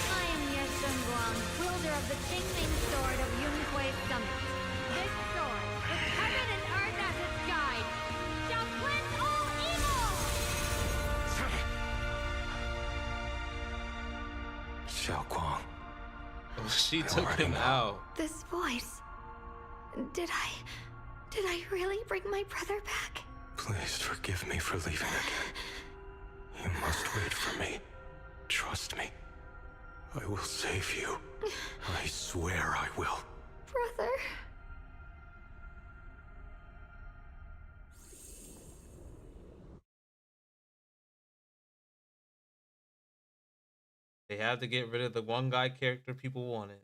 I am Ye Shengguang, wielder of the Qingming Sword of Yunhui Summit. This sword, with heaven and earth as its guide, shall cleanse all evil! Xiaoguang. She took him out. This voice. Did I really bring my brother back? Please forgive me for leaving again. You must wait for me. Trust me. I will save you. I swear I will. Brother. They have to get rid of the one guy character people wanted.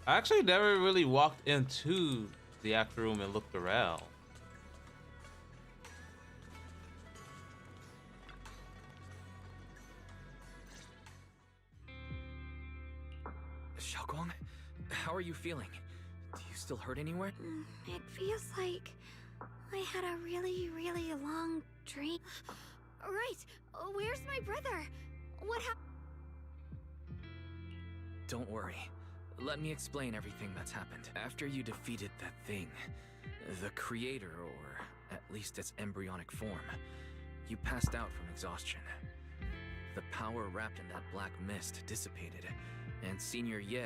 I actually never really walked into the actor room and looked around. Xiaoguang, how are you feeling? Do you still hurt anywhere? It feels like I had a really, really long dream. Right, where's my brother? What happened? Don't worry. Let me explain everything that's happened. After you defeated that thing, the creator, or at least its embryonic form, you passed out from exhaustion. The power wrapped in that black mist dissipated, and Senior Ye,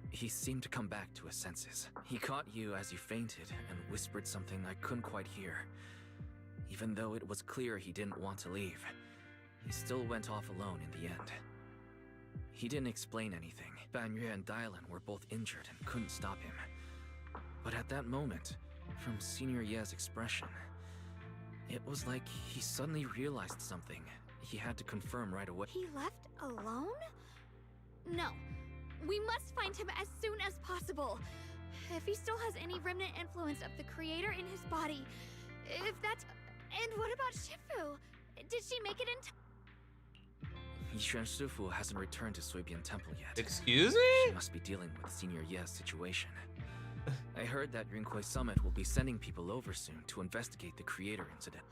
he seemed to come back to his senses. He caught you as you fainted and whispered something I couldn't quite hear. Even though it was clear he didn't want to leave, he still went off alone in the end. He didn't explain anything. Ban Yue and Dylan were both injured and couldn't stop him. But at that moment, from Senior Ye's expression, it was like he suddenly realized something he had to confirm right away. He left alone? No. We must find him as soon as possible. If he still has any remnant influence of the creator in his body, if that's... And what about Shifu? Did she make it in time? Yixuan Shifu hasn't returned to Suibian Temple yet. Excuse me? She must be dealing with Senior Ye's situation. I heard that Yunhui Summit will be sending people over soon to investigate the creator incident.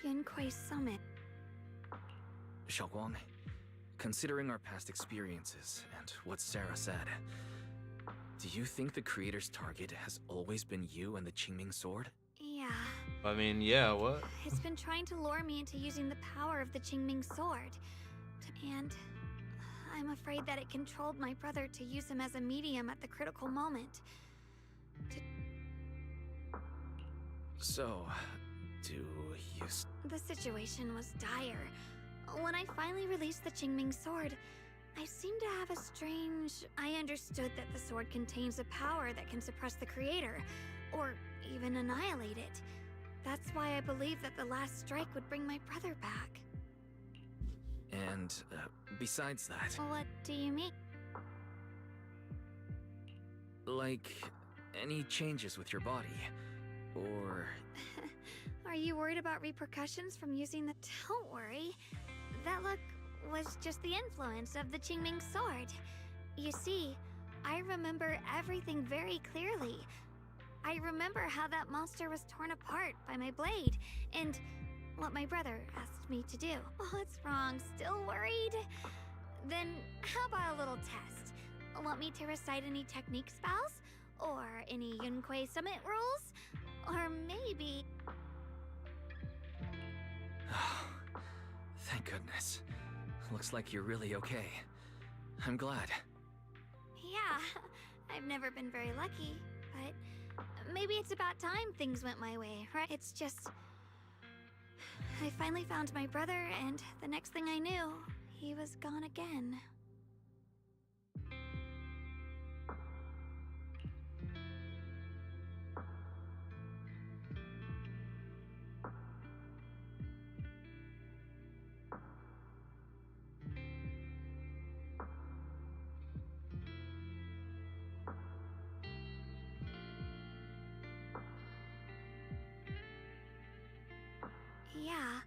Yunhui Summit. Xiaoguang, considering our past experiences and what Sarah said, do you think the creator's target has always been you and the Qingming Sword? Yeah. I mean, yeah, what? It's been trying to lure me into using the power of the Qingming Sword. And I'm afraid that it controlled my brother to use him as a medium at the critical moment. So, do you... The situation was dire. When I finally released the Qingming Sword, I seemed to have a strange... I understood that the sword contains a power that can suppress the creator, or even annihilate it. That's why I believed that the last strike would bring my brother back. And besides that, What do you mean? like any changes with your body, or Are you worried about repercussions from using the... Don't worry. That look was just the influence of the Qingming sword. You see, I remember everything very clearly. I remember how that monster was torn apart by my blade, and what my brother asked me to do. What's wrong? Still worried? Then how about a little test? Want me to recite any technique spells? Or any Yunquei Summit rules? Or maybe... thank goodness. Looks like you're really okay. I'm glad. Yeah, I've never been very lucky, but maybe it's about time things went my way, right? It's just... I finally found my brother, and the next thing I knew, he was gone again. Yeah.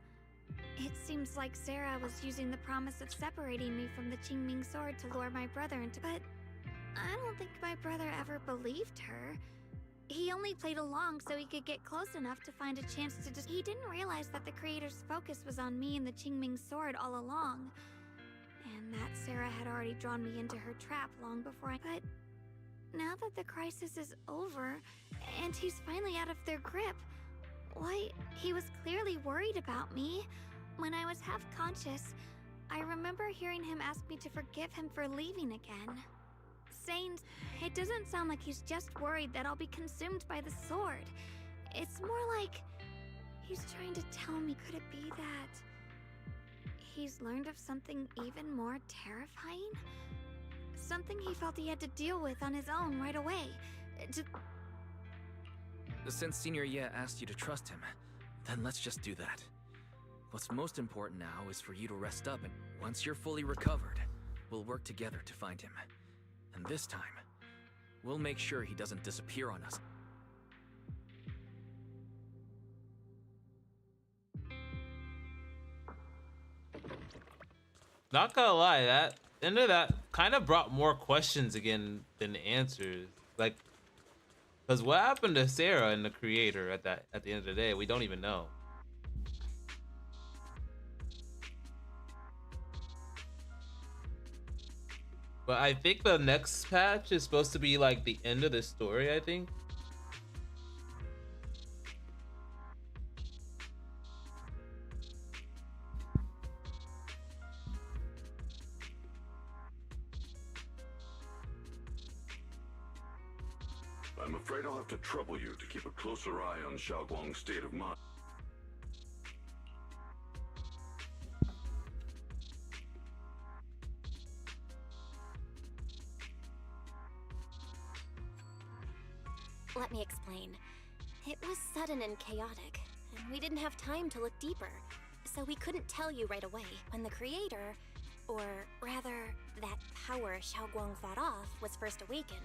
It seems like Sarah was using the promise of separating me from the Qingming sword to lure my brother into... But I don't think my brother ever believed her. He only played along so he could get close enough to find a chance to just... He didn't realize that the creator's focus was on me and the Qingming sword all along. And that Sarah had already drawn me into her trap long before I... But now that the crisis is over, and he's finally out of their grip, why, he was clearly worried about me. When I was half-conscious, I remember hearing him ask me to forgive him for leaving again. Saying, it doesn't sound like he's just worried that I'll be consumed by the sword. It's more like he's trying to tell me, could it be that he's learned of something even more terrifying? Something he felt he had to deal with on his own right away. Since Senior Ye asked you to trust him, then let's just do that. What's most important now is for you to rest up, and once you're fully recovered, we'll work together to find him. And this time, we'll make sure he doesn't disappear on us. Not gonna lie, that end of that kind of brought more questions again than answers. Like, because what happened to Sarah and the creator at the end of the day, we don't even know. But I think the next patch is supposed to be like the end of the story, I think. I'm afraid I'll have to trouble you to keep a closer eye on Xiaoguang's state of mind. Let me explain. It was sudden and chaotic, and we didn't have time to look deeper, so we couldn't tell you right away. When the creator, or rather, that power Xiaoguang fought off, was first awakened,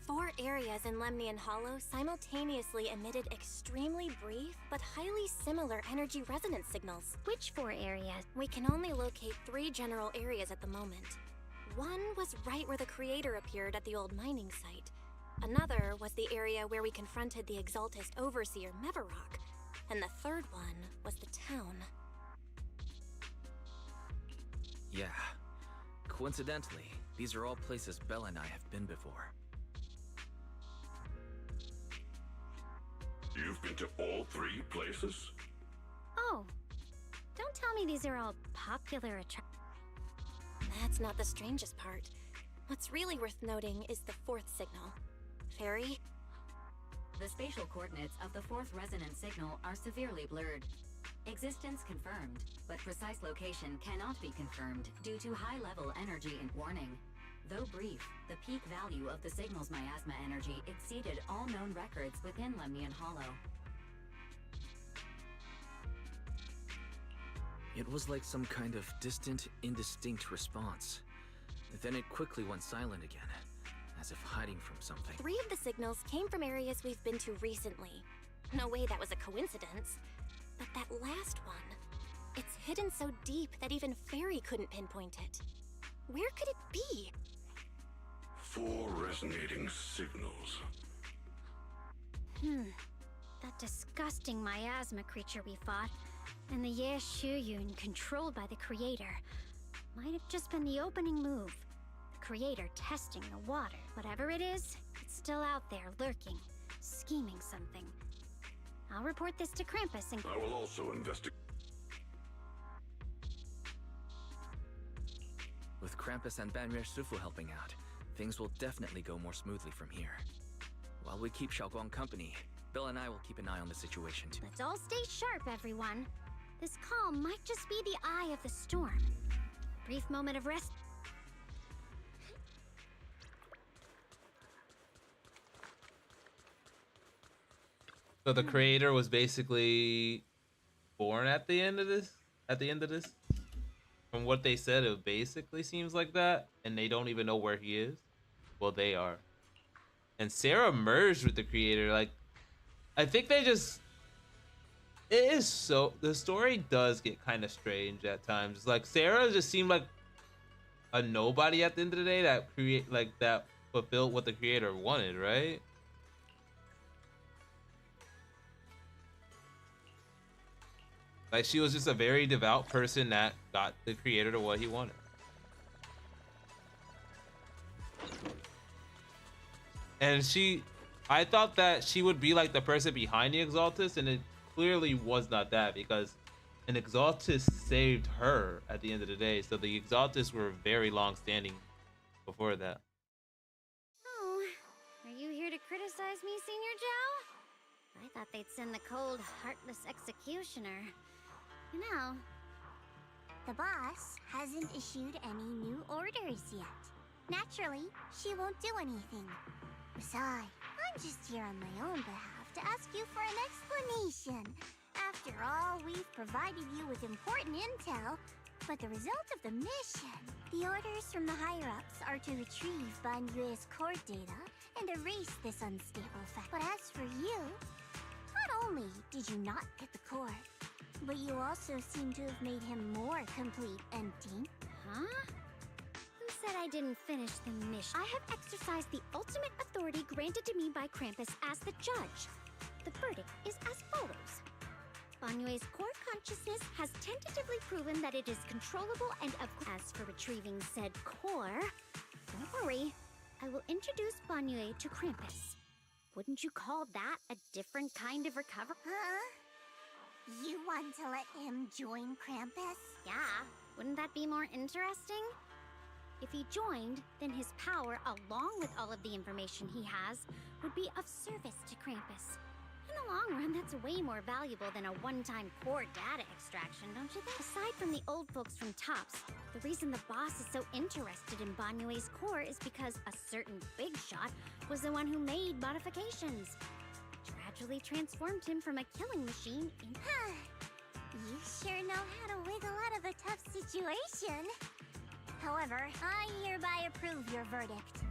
4 areas in Lemnian Hollow simultaneously emitted extremely brief but highly similar energy resonance signals. Which 4 areas? We can only locate 3 general areas at the moment. One was right where the creator appeared at the old mining site. Another was the area where we confronted the Exaltist Overseer Mevarok. And the third one was the town. Yeah. Coincidentally, these are all places Bella and I have been before. You've been to all 3 places? Oh, don't tell me these are all popular That's not the strangest part. What's really worth noting is the 4th signal. Fairy? The spatial coordinates of the 4th resonance signal are severely blurred. Existence confirmed, but precise location cannot be confirmed due to high-level energy and warning. Though brief, the peak value of the signal's miasma energy exceeded all known records within Lemnian Hollow. It was like some kind of distant, indistinct response. Then it quickly went silent again, as if hiding from something. 3 of the signals came from areas we've been to recently. No way that was a coincidence. But that last one, it's hidden so deep that even Fairy couldn't pinpoint it. Where could it be? 4 resonating signals. That disgusting miasma creature we fought, and the Ye Shuyun controlled by the Creator, might have just been the opening move. The Creator testing the water. Whatever it is, it's still out there, lurking, scheming something. I'll report this to Krampus and... I will also investigate. With Krampus and Banrier Sufu helping out, things will definitely go more smoothly from here. While we keep Xiaoguang company, Bill and I will keep an eye on the situation too. Let's all stay sharp, everyone. This calm might just be the eye of the storm. Brief moment of rest. So the Creator was basically born at the end of this? From what they said, it basically seems like that. And they don't even know where he is. Well, they are. And Sarah merged with the Creator. Like, I think they just... It is so... The story does get kind of strange at times. Like, Sarah just seemed like a nobody at the end of the day that fulfilled what the Creator wanted, right? Like, she was just a very devout person that got the Creator to what he wanted. And I thought that she would be like the person behind the Exaltus, and it clearly was not that, because an Exaltus saved her at the end of the day. So the Exaltus were very long-standing before that. Oh, are you here to criticize me, Senior Joe? I thought they'd send the cold, heartless executioner. You know, The boss hasn't issued any new orders yet. Naturally, she won't do anything. Besides, I'm just here on my own behalf to ask you for an explanation. After all, we've provided you with important intel, but the result of the mission... The orders from the higher-ups are to retrieve Banyue's core data and erase this unstable fact. But as for you, not only did you not get the core, but you also seem to have made him more complete and deep. Huh? Who said I didn't finish the mission? I have exercised the ultimate authority granted to me by Krampus as the judge. The verdict is as follows. Banyue's core consciousness has tentatively proven that it is controllable and as for retrieving said core, don't worry, I will introduce Banyue to Krampus. Wouldn't you call that a different kind of recovery? Huh? You want to let him join Krampus? Yeah, wouldn't that be more interesting? If he joined, then his power, along with all of the information he has, would be of service to Krampus. In the long run, that's way more valuable than a one-time core data extraction, don't you think? Aside from the old folks from TOPS, the reason the boss is so interested in Banyue's core is because a certain big shot was the one who made modifications. Gradually transformed him from a killing machine in... You sure know how to wiggle out of a tough situation. However, I hereby approve your verdict.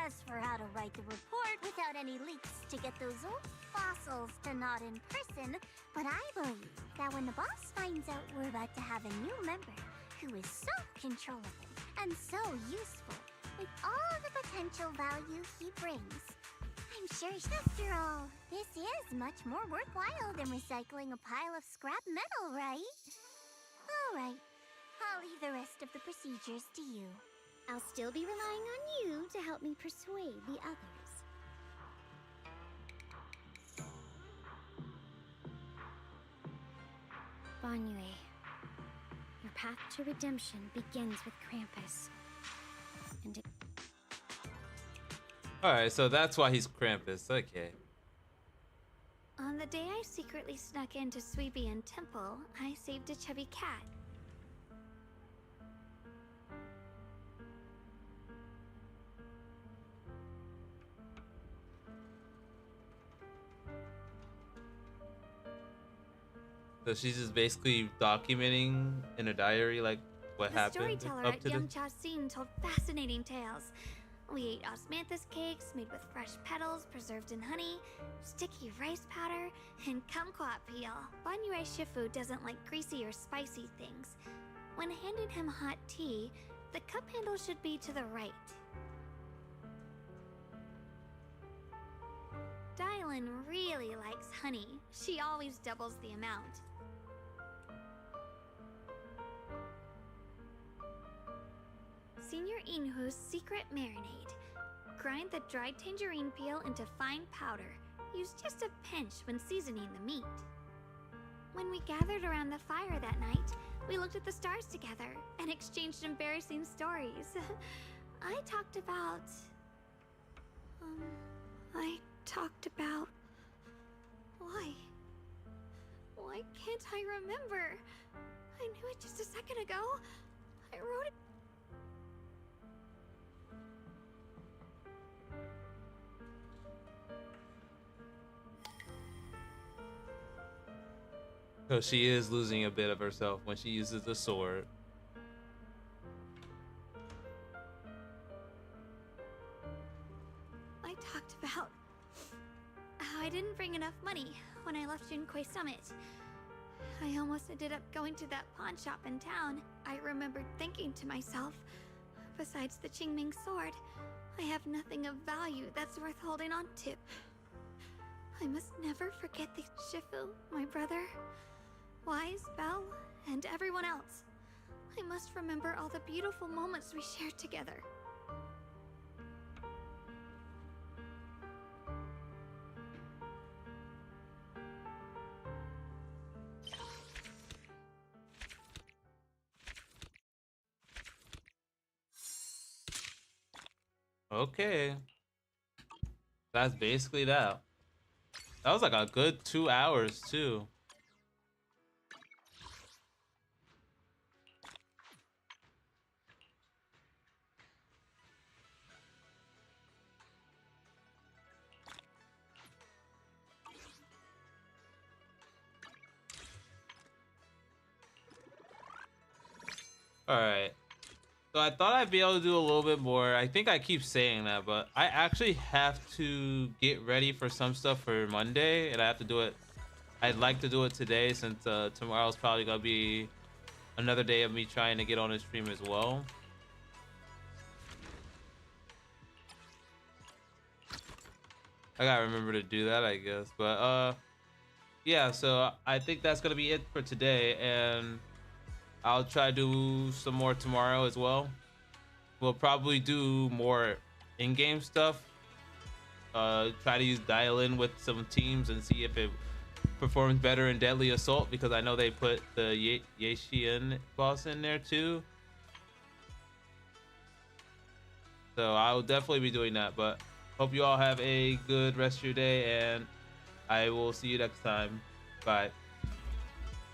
As for how to write the report without any leaks to get those old fossils to nod in person, but I believe that when the boss finds out we're about to have a new member who is so controllable and so useful with all the potential value he brings, I'm sure after all, this is much more worthwhile than recycling a pile of scrap metal, right? Alright, I'll leave the rest of the procedures to you. I'll still be relying on you to help me persuade the others. Banyue, your path to redemption begins with Krampus. And it... Alright, so that's why he's Krampus. Okay. On the day I secretly snuck into Sweebian Temple, I saved a chubby cat. So she's just basically documenting in a diary like what The happened storyteller up at to this. Yumcha's scene told fascinating tales. We ate osmanthus cakes made with fresh petals preserved in honey, sticky rice powder, and kumquat peel. Banyue Shifu doesn't like greasy or spicy things. When handing him hot tea, the cup handle should be to the right. Dylan really likes honey. She always doubles the amount. Senior Inhu's secret marinade. Grind the dried tangerine peel into fine powder. Use just a pinch when seasoning the meat. When we gathered around the fire that night, we looked at the stars together and exchanged embarrassing stories. I talked about... Why? Why can't I remember? I knew it just a second ago. I wrote it... So she is losing a bit of herself when she uses the sword. I talked about how I didn't bring enough money when I left Junquei Summit. I almost ended up going to that pawn shop in town. I remembered thinking to myself, besides the Qingming sword, I have nothing of value that's worth holding on to. I must never forget the Shifu, my brother, Wise, Belle, and everyone else. I must remember all the beautiful moments we shared together. Okay. That's basically that. That was like a good 2 hours too. Alright. So I thought I'd be able to do a little bit more. I think I keep saying that, but I actually have to get ready for some stuff for Monday, and I have to do it. I'd like to do it today since tomorrow's probably gonna be another day of me trying to get on the stream as well. I gotta remember to do that, I guess. But yeah, so I think that's gonna be it for today, and I'll try to do some more tomorrow as well. We'll probably do more in-game stuff. Try to use dial in with some teams and see if it performs better in Deadly Assault, because I know they put the Yexian boss in there too. So I'll definitely be doing that, but hope you all have a good rest of your day, and I will see you next time. Bye.